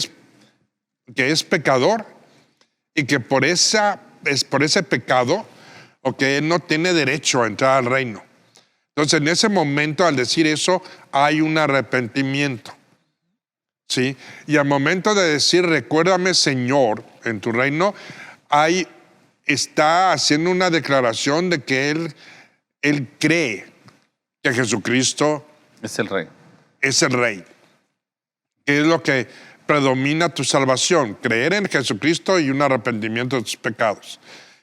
Speaker 1: es pecador y que por ese pecado, él no tiene derecho a entrar al reino. Entonces, en ese momento, al decir eso, hay un arrepentimiento. ¿Sí? Y al momento de decir, recuérdame, Señor, en tu reino, está haciendo una declaración de que él cree que Jesucristo
Speaker 2: es el Rey.
Speaker 1: Es el Rey. Que es lo que predomina tu salvación, creer en Jesucristo y un arrepentimiento de tus pecados.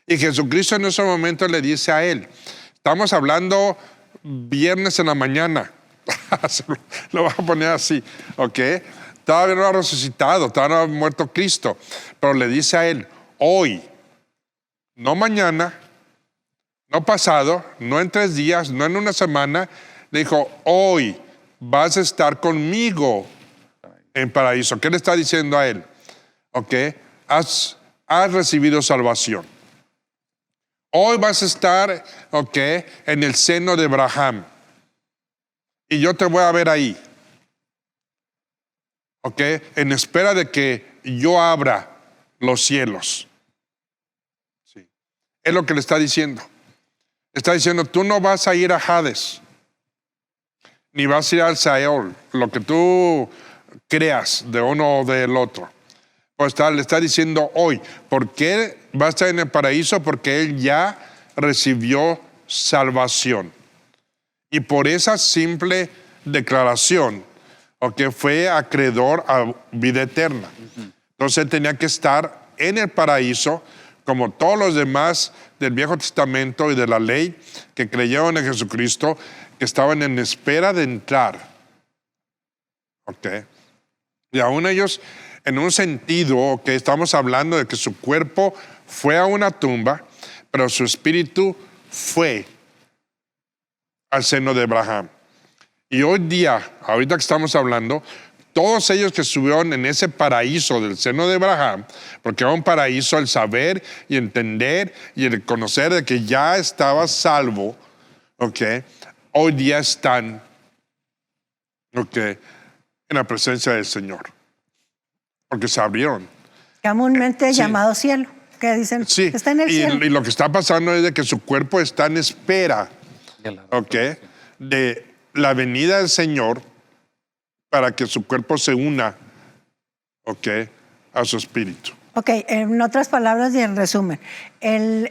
Speaker 1: Y Jesucristo en ese momento le dice a él, estamos hablando viernes en la mañana, lo voy a poner así, todavía no ha resucitado, todavía no ha muerto Cristo, pero le dice a él, hoy, no mañana, no pasado, no en 3 días, no en una semana, le dijo, hoy vas a estar conmigo en paraíso. ¿Qué le está diciendo a él? Has recibido salvación. Hoy vas a estar, en el seno de Abraham. Y yo te voy a ver ahí. En espera de que yo abra los cielos. Sí. Es lo que le está diciendo. Está diciendo, tú no vas a ir a Hades, ni vas a ir al Seol, lo que tú creas de uno o del otro. Pues le está diciendo hoy, ¿por qué va a estar en el paraíso? Porque él ya recibió salvación. Y por esa simple declaración, fue acreedor a vida eterna. Entonces él tenía que estar en el paraíso, como todos los demás del Viejo Testamento y de la ley que creyeron en Jesucristo, que estaban en espera de entrar. Y aún ellos, en un sentido, estamos hablando de que su cuerpo fue a una tumba, pero su espíritu fue al seno de Abraham. Y hoy día, ahorita que estamos hablando, todos ellos que estuvieron en ese paraíso del seno de Abraham, porque era un paraíso el saber y entender y el conocer de que ya estaba salvo, hoy día están, en la presencia del Señor, porque se abrieron.
Speaker 3: Comúnmente llamado cielo, que dicen,
Speaker 1: sí,
Speaker 3: está en el cielo.
Speaker 1: Y lo que está pasando es de que su cuerpo está en espera, de la venida del Señor, para que su cuerpo se una, a su espíritu.
Speaker 3: Ok, en otras palabras y en resumen, el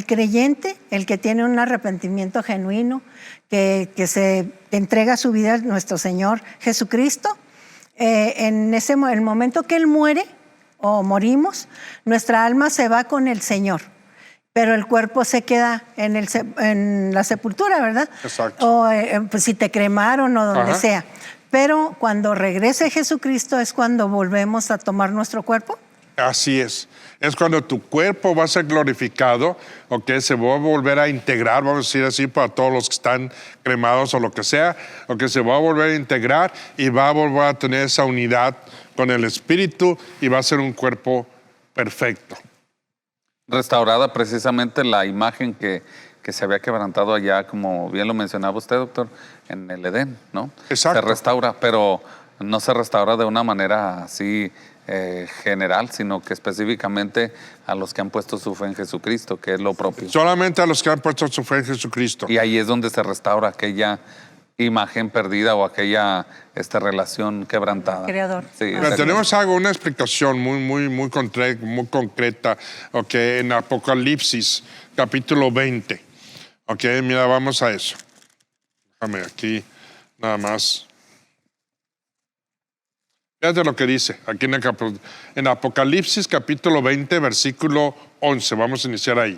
Speaker 3: creyente, el que tiene un arrepentimiento genuino, que se entrega su vida a nuestro Señor Jesucristo, en el momento que Él muere o morimos, nuestra alma se va con el Señor, pero el cuerpo se queda en la sepultura, ¿verdad?
Speaker 1: Exacto.
Speaker 3: O pues, si te cremaron o donde
Speaker 1: Ajá.
Speaker 3: sea. Pero cuando regrese Jesucristo es cuando volvemos a tomar nuestro cuerpo.
Speaker 1: Así es. Es cuando tu cuerpo va a ser glorificado, ¿ok? Se va a volver a integrar, vamos a decir así, para todos los que están cremados o lo que sea, ¿ok? Se va a volver a integrar y va a volver a tener esa unidad con el Espíritu y va a ser un cuerpo perfecto.
Speaker 2: Restaurada precisamente la imagen que se había quebrantado allá, como bien lo mencionaba usted, doctor, en el Edén, ¿no?
Speaker 1: Exacto.
Speaker 2: Se restaura, pero no se restaura de una manera así general, sino que específicamente a los que han puesto su fe en Jesucristo, que es lo propio.
Speaker 1: Solamente a los que han puesto su fe en Jesucristo.
Speaker 2: Y ahí es donde se restaura aquella imagen perdida o aquella relación quebrantada.
Speaker 3: Creador.
Speaker 2: Sí,
Speaker 1: Mira,
Speaker 2: exacto.
Speaker 1: tenemos una explicación muy concreta, ok, en Apocalipsis, capítulo 20. Ok, mira, vamos a eso. Déjame aquí, nada más. Fíjate lo que dice aquí en Apocalipsis, capítulo 20, versículo 11. Vamos a iniciar ahí.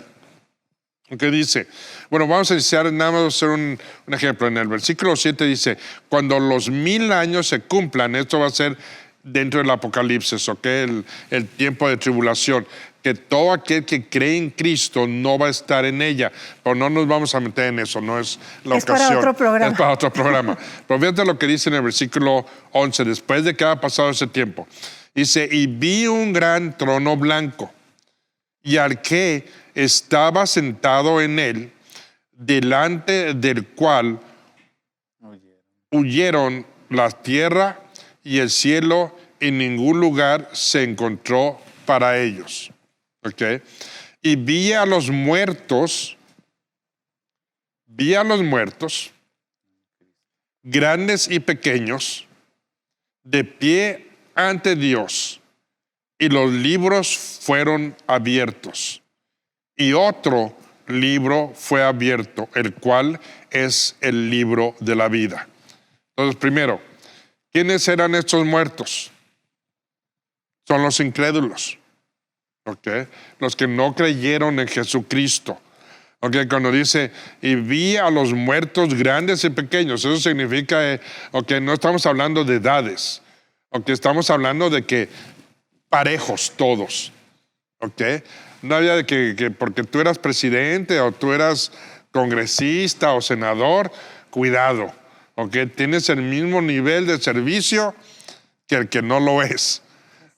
Speaker 1: ¿Qué dice? Bueno, vamos a iniciar, nada más a hacer un ejemplo. En el versículo 7 dice, cuando los 1000 años se cumplan, esto va a ser dentro del Apocalipsis, ¿ok? El tiempo de tribulación, que todo aquel que cree en Cristo no va a estar en ella, pero no nos vamos a meter en eso, no es la ocasión.
Speaker 3: Es para otro programa.
Speaker 1: Es para otro programa. Pero fíjate lo que dice en el versículo 11, después de que haya pasado ese tiempo. Dice, y vi un gran trono blanco, y al que estaba sentado en él, delante del cual huyeron la tierra y el cielo, y ningún lugar se encontró para ellos. ¿Ok? Y vi a los muertos, grandes y pequeños, de pie ante Dios, y los libros fueron abiertos. Y otro libro fue abierto, el cual es el libro de la vida. Entonces, primero, ¿quiénes eran estos muertos? Son los incrédulos, ¿ok? Los que no creyeron en Jesucristo. ¿Ok? Cuando dice, y vi a los muertos grandes y pequeños, eso significa, ¿ok? No estamos hablando de edades, ¿ok? Estamos hablando de que parejos todos, ¿ok? No había de que porque tú eras presidente o tú eras congresista o senador, cuidado, ¿ok? Tienes el mismo nivel de servicio que el que no lo es,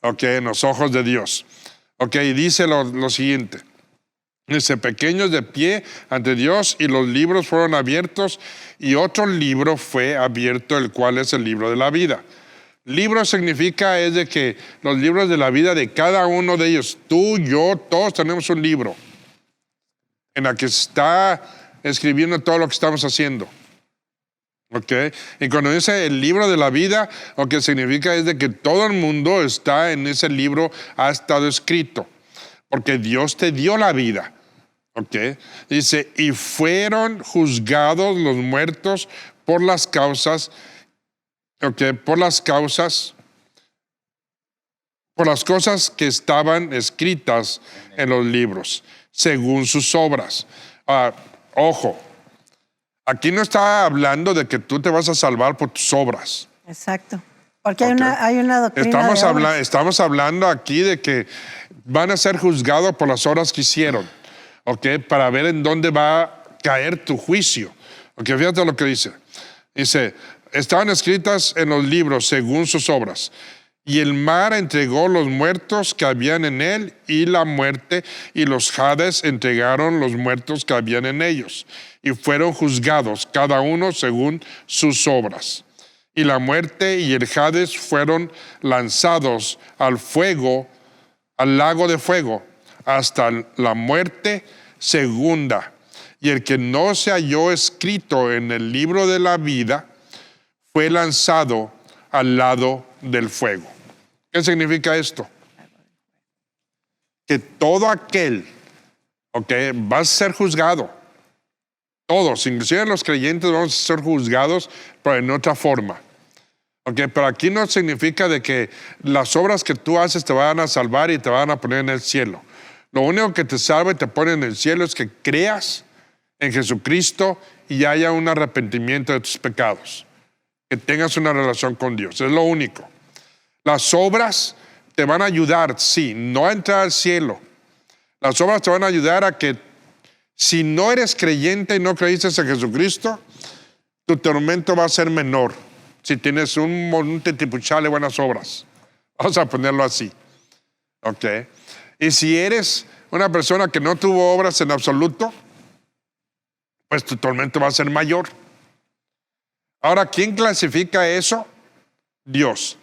Speaker 1: ¿ok? En los ojos de Dios. ¿Ok? Y dice lo siguiente. Dice, pequeños de pie ante Dios, y los libros fueron abiertos, y otro libro fue abierto, el cual es el libro de la vida. Libro significa es de que los libros de la vida de cada uno de ellos, tú, yo, todos tenemos un libro en el que se está escribiendo todo lo que estamos haciendo. ¿Ok? Y cuando dice el libro de la vida, lo que significa es de que todo el mundo está en ese libro, ha estado escrito, porque Dios te dio la vida. ¿Ok? Dice, y fueron juzgados los muertos por las causas, ¿ok? Por las cosas que estaban escritas en los libros, según sus obras. Ojo, aquí no está hablando de que tú te vas a salvar por tus obras.
Speaker 3: Exacto. Porque hay una doctrina
Speaker 1: Estamos hablando aquí de que van a ser juzgados por las obras que hicieron, ¿ok? Para ver en dónde va a caer tu juicio. ¿Ok? Fíjate lo que dice. Dice, estaban escritas en los libros según sus obras. Y el mar entregó los muertos que habían en él, y la muerte y los Hades entregaron los muertos que habían en ellos. Y fueron juzgados, cada uno según sus obras. Y la muerte y el Hades fueron lanzados al fuego, al lago de fuego, hasta la muerte segunda. Y el que no se halló escrito en el libro de la vida fue lanzado al lado del fuego. ¿Qué significa esto? que todo aquel, va a ser juzgado. Todos, inclusive los creyentes, vamos a ser juzgados, pero en otra forma. Pero aquí no significa de que las obras que tú haces te van a salvar y te van a poner en el cielo. Lo único que te salva y te pone en el cielo es que creas en Jesucristo y haya un arrepentimiento de tus pecados. Que tengas una relación con Dios. Es lo único. Las obras te van a ayudar, sí, no a entrar al cielo. Las obras te van a ayudar a que si no eres creyente y no creíste en Jesucristo, tu tormento va a ser menor. Si tienes un titipuchal de buenas obras. Vamos a ponerlo así. Y si eres una persona que no tuvo obras en absoluto, pues tu tormento va a ser mayor. Ahora, ¿quién clasifica eso? Dios.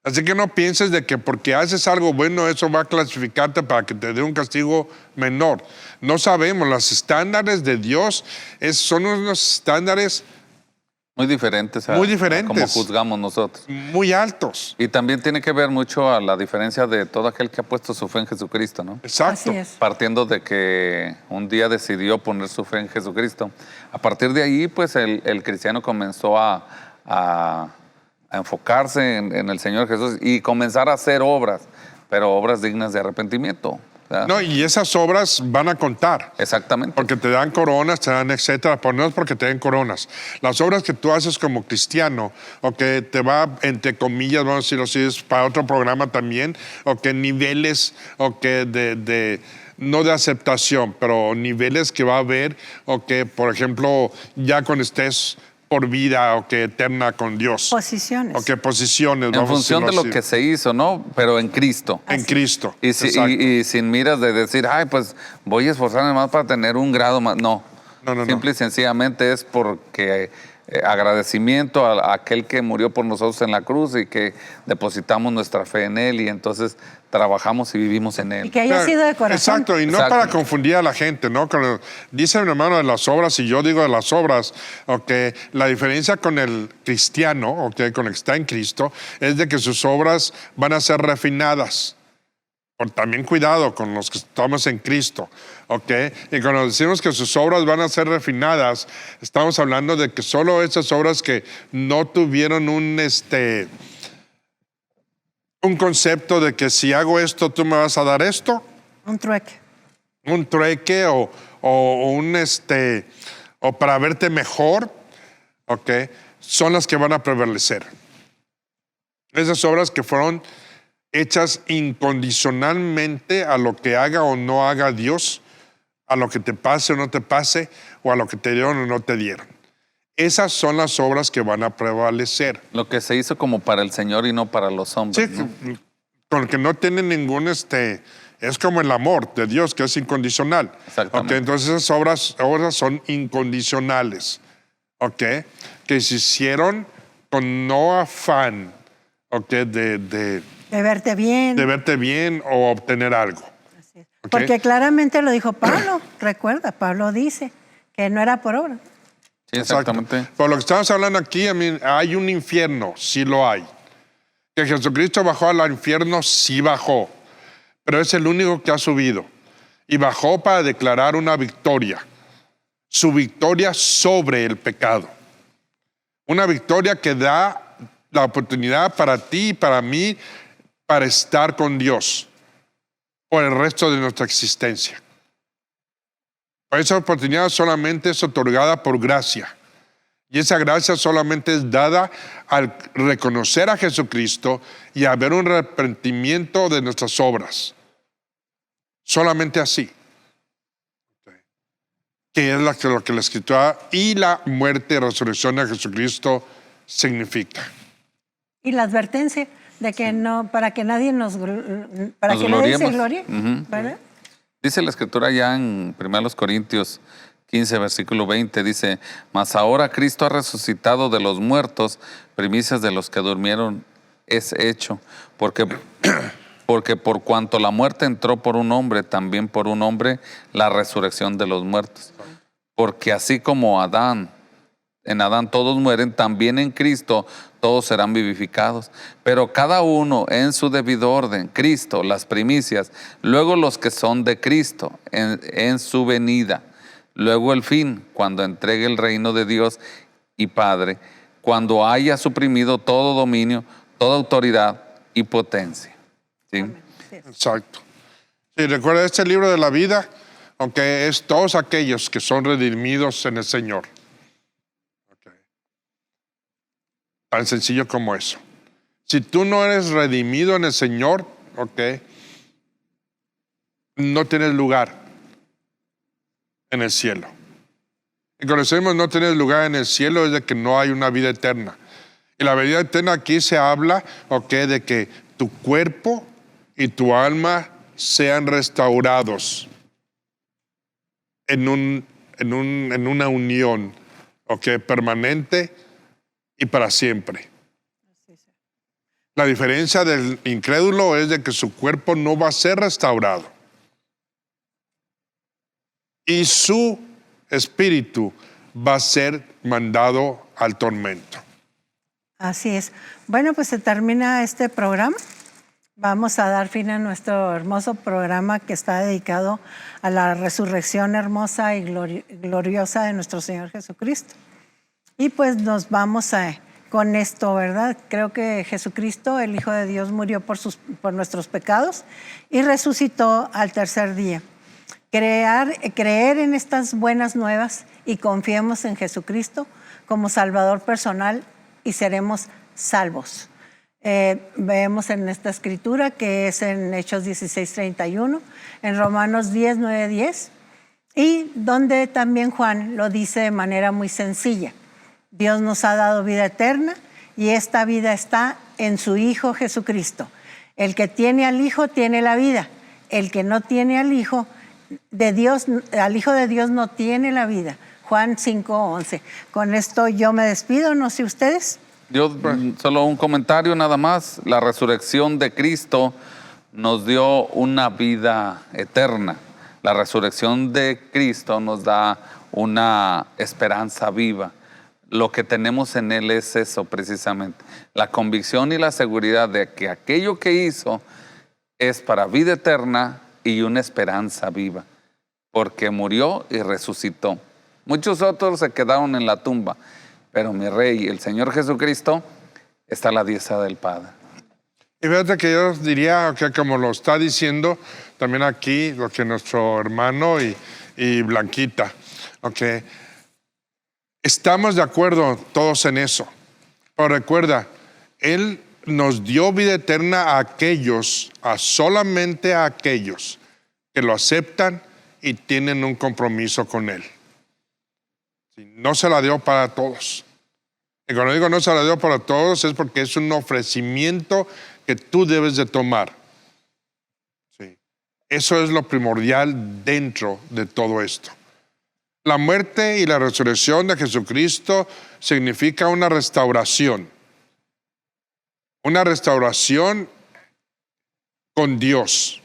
Speaker 1: Así que no pienses de que porque haces algo bueno, eso va a clasificarte para que te dé un castigo menor. No sabemos, los estándares de Dios son unos estándares
Speaker 2: muy diferentes a como juzgamos nosotros.
Speaker 1: Muy altos.
Speaker 2: Y también tiene que ver mucho a la diferencia de todo aquel que ha puesto su fe en Jesucristo, ¿no?
Speaker 1: Exacto.
Speaker 3: Así es.
Speaker 2: Partiendo de que un día decidió poner su fe en Jesucristo. A partir de ahí, pues el cristiano comenzó a enfocarse en el Señor Jesús y comenzar a hacer obras, pero obras dignas de arrepentimiento. ¿Verdad?
Speaker 1: No, y esas obras van a contar.
Speaker 2: Exactamente.
Speaker 1: Porque te dan coronas, te dan etcétera, pero no es porque te den coronas. Las obras que tú haces como cristiano, o que te va, entre comillas, vamos a decirlo así, es para otro programa también, o que niveles, o que no de aceptación, pero niveles que va a haber, o que, por ejemplo, ya cuando estés por vida o que eterna con Dios.
Speaker 3: Posiciones.
Speaker 1: O que posiciones.
Speaker 2: En función de lo que se hizo, ¿no? Pero en Cristo.
Speaker 1: En Cristo.
Speaker 2: Y sin miras de decir, ay, pues voy a esforzarme más para tener un grado más. No. Simple y sencillamente es porque agradecimiento a aquel que murió por nosotros en la cruz y que depositamos nuestra fe en Él y entonces trabajamos y vivimos en Él.
Speaker 3: Y que haya sido de corazón.
Speaker 1: Exacto, y no para confundir a la gente, ¿no? Dice mi hermano de las obras y yo digo de las obras, la diferencia con el cristiano, con el que está en Cristo, es de que sus obras van a ser refinadas. También cuidado con los que estamos en Cristo, Y cuando decimos que sus obras van a ser refinadas, estamos hablando de que solo esas obras que no tuvieron un concepto de que si hago esto, tú me vas a dar esto.
Speaker 3: Un trueque.
Speaker 1: Un trueque o para verte mejor, son las que van a prevalecer. Esas obras que fueron hechas incondicionalmente a lo que haga o no haga Dios, a lo que te pase o no te pase, o a lo que te dieron o no te dieron. Esas son las obras que van a prevalecer.
Speaker 2: Lo que se hizo como para el Señor y no para los hombres.
Speaker 1: Sí,
Speaker 2: ¿no?
Speaker 1: Con que no tienen ningún, es como el amor de Dios, que es incondicional.
Speaker 2: Exactamente.
Speaker 1: Entonces esas obras son incondicionales, que se hicieron con no afán, de verte bien o obtener algo.
Speaker 3: Así es. Porque claramente lo dijo Pablo, recuerda, Pablo dice que no era por obra.
Speaker 2: Sí, exactamente.
Speaker 1: Por lo que estamos hablando aquí, hay un infierno, sí lo hay. Que Jesucristo bajó al infierno, sí bajó, pero es el único que ha subido. Y bajó para declarar una victoria, su victoria sobre el pecado. Una victoria que da la oportunidad para ti y para mí para estar con Dios por el resto de nuestra existencia. Esa oportunidad solamente es otorgada por gracia. Y esa gracia solamente es dada al reconocer a Jesucristo y a ver un arrepentimiento de nuestras obras. Solamente así. Que es lo que la Escritura y la muerte y resurrección de Jesucristo significa.
Speaker 3: Y la advertencia de que no, para que nadie nadie se glorie, ¿verdad?
Speaker 2: Dice la Escritura ya en 1 Corintios 15, versículo 20, dice, mas ahora Cristo ha resucitado de los muertos, primicias de los que durmieron es hecho, porque por cuanto la muerte entró por un hombre, también por un hombre la resurrección de los muertos. Porque así como Adán en Adán todos mueren, también en Cristo todos serán vivificados. Pero cada uno en su debido orden. Cristo, las primicias, luego los que son de Cristo en su venida. Luego el fin, cuando entregue el reino de Dios y Padre, cuando haya suprimido todo dominio, toda autoridad y potencia. ¿Sí?
Speaker 1: Exacto. Sí, recuerda, este libro de la vida, aunque es todos aquellos que son redimidos en el Señor. Okay. Tan sencillo como eso. Si tú no eres redimido en el Señor, no tienes lugar en el cielo. Y cuando decimos no tienes lugar en el cielo, es de que no hay una vida eterna. Y la vida eterna aquí se habla, de que tu cuerpo y tu alma sean restaurados en una unión, permanente y para siempre. La diferencia del incrédulo es de que su cuerpo no va a ser restaurado y su espíritu va a ser mandado al tormento.
Speaker 3: Así es. Bueno, pues se termina este programa. Vamos a dar fin a nuestro hermoso programa que está dedicado a la resurrección hermosa y gloriosa de nuestro Señor Jesucristo. Y pues nos vamos con esto, ¿verdad? Creo que Jesucristo, el Hijo de Dios, murió por nuestros pecados y resucitó al tercer día. Creer en estas buenas nuevas y confiemos en Jesucristo como Salvador personal y seremos salvos. Vemos en esta escritura que es en Hechos 16:31, en Romanos 10:9-10, y donde también Juan lo dice de manera muy sencilla. Dios nos ha dado vida eterna y esta vida está en su Hijo Jesucristo. El que tiene al Hijo tiene la vida. El que no tiene al Hijo de Dios, al Hijo de Dios no tiene la vida. Juan 5:11. Con esto yo me despido, no sé ustedes.
Speaker 2: Yo solo un comentario nada más. La resurrección de Cristo nos dio una vida eterna. La resurrección de Cristo nos da una esperanza viva. Lo que tenemos en Él es eso precisamente. La convicción y la seguridad de que aquello que hizo es para vida eterna y una esperanza viva. Porque murió y resucitó. Muchos otros se quedaron en la tumba. Pero mi Rey, el Señor Jesucristo, está a la diestra del Padre.
Speaker 1: Y fíjate que yo diría que como lo está diciendo también aquí, lo que nuestro hermano y Blanquita, estamos de acuerdo todos en eso. Pero recuerda, Él nos dio vida eterna solamente a aquellos que lo aceptan y tienen un compromiso con Él. No se la dio para todos. Y cuando digo no se la dio para todos es porque es un ofrecimiento que tú debes de tomar. Sí. Eso es lo primordial dentro de todo esto. La muerte y la resurrección de Jesucristo significa una restauración. Una restauración con Dios,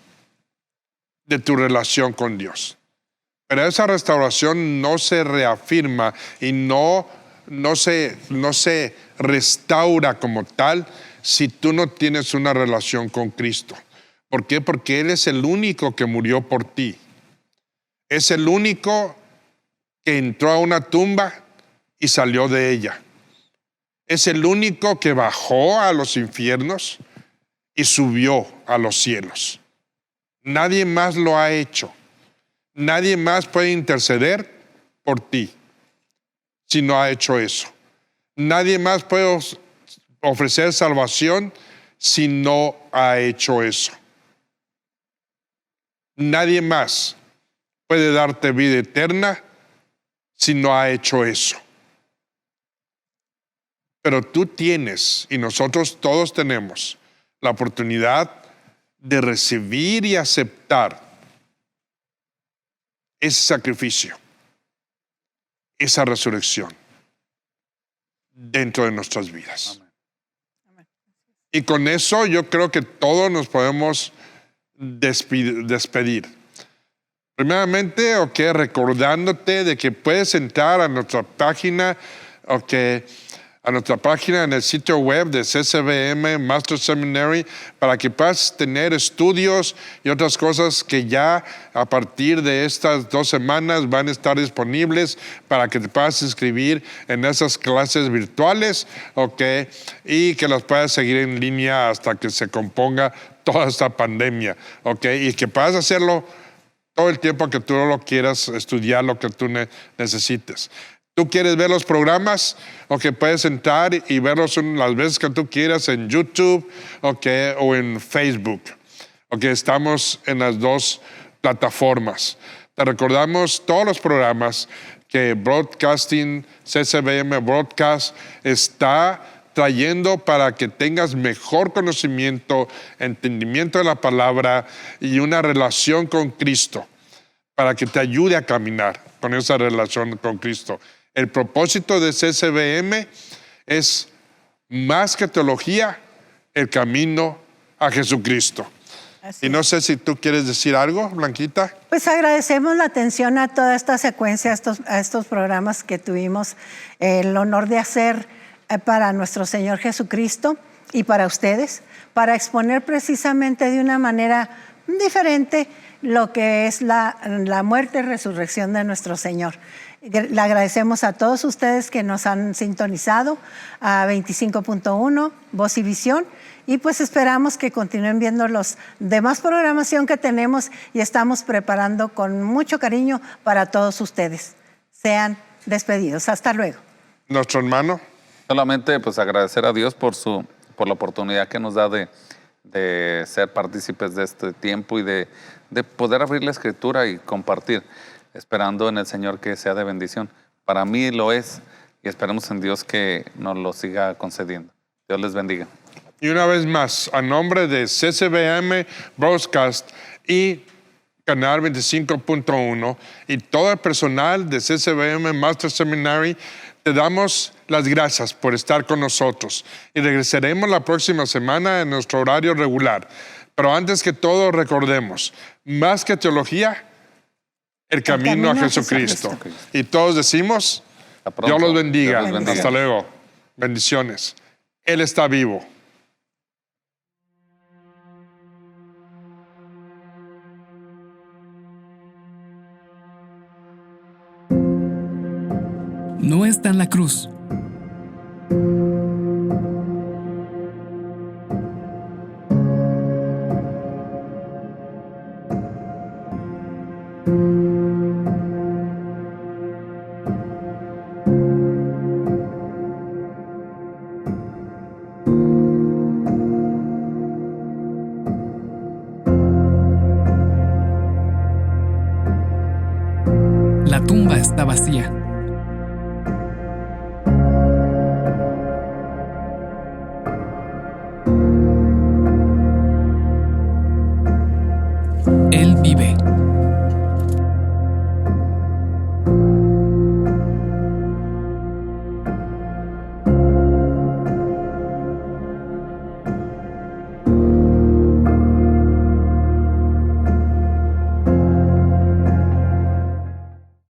Speaker 1: de tu relación con Dios. Pero esa restauración no se reafirma y no se restaura como tal si tú no tienes una relación con Cristo. ¿Por qué? Porque Él es el único que murió por ti. Es el único que entró a una tumba y salió de ella. Es el único que bajó a los infiernos y subió a los cielos. Nadie más lo ha hecho. Nadie más puede interceder por ti si no ha hecho eso. Nadie más puede ofrecer salvación si no ha hecho eso. Nadie más puede darte vida eterna si no ha hecho eso. Pero tú tienes, y nosotros todos tenemos, la oportunidad de recibir y aceptar ese sacrificio, esa resurrección dentro de nuestras vidas. Amén. Y con eso yo creo que todos nos podemos despedir. Primeramente, recordándote de que puedes entrar a nuestra página a nuestra página en el sitio web de CCBM Master Seminary para que puedas tener estudios y otras cosas que ya a partir de estas 2 semanas van a estar disponibles para que te puedas inscribir en esas clases virtuales, y que las puedas seguir en línea hasta que se componga toda esta pandemia, y que puedas hacerlo todo el tiempo que tú lo quieras estudiar, lo que tú necesites. Tú quieres ver los programas, puedes entrar y verlos las veces que tú quieras en YouTube, o en Facebook. Estamos en las 2 plataformas. Te recordamos todos los programas que Broadcasting, CCBM Broadcast está trayendo para que tengas mejor conocimiento, entendimiento de la palabra y una relación con Cristo, para que te ayude a caminar con esa relación con Cristo. El propósito de CCBM es más que teología, el camino a Jesucristo. Y no sé si tú quieres decir algo, Blanquita.
Speaker 3: Pues agradecemos la atención a toda esta secuencia, a estos programas que tuvimos el honor de hacer para nuestro Señor Jesucristo y para ustedes, para exponer precisamente de una manera diferente lo que es la muerte y resurrección de nuestro Señor. Le agradecemos a todos ustedes que nos han sintonizado a 25.1 Voz y Visión, y pues esperamos que continúen viendo los demás programación que tenemos y estamos preparando con mucho cariño para todos ustedes. Sean despedidos. Hasta luego.
Speaker 1: Nuestro hermano.
Speaker 2: Solamente pues agradecer a Dios por la oportunidad que nos da de ser partícipes de este tiempo y de poder abrir la Escritura y compartir, esperando en el Señor que sea de bendición. Para mí lo es, y esperemos en Dios que nos lo siga concediendo. Dios les bendiga.
Speaker 1: Y una vez más, a nombre de CCBM Broadcast y Canal 25.1 y todo el personal de CCBM Master Seminary, te damos las gracias por estar con nosotros y regresaremos la próxima semana en nuestro horario regular. Pero antes que todo, recordemos, más que teología, el camino a Jesucristo. Y todos decimos, Dios los bendiga.
Speaker 2: Dios los bendiga.
Speaker 1: Hasta luego. Bendiciones. Él está vivo.
Speaker 9: No está en la cruz. La tumba está vacía.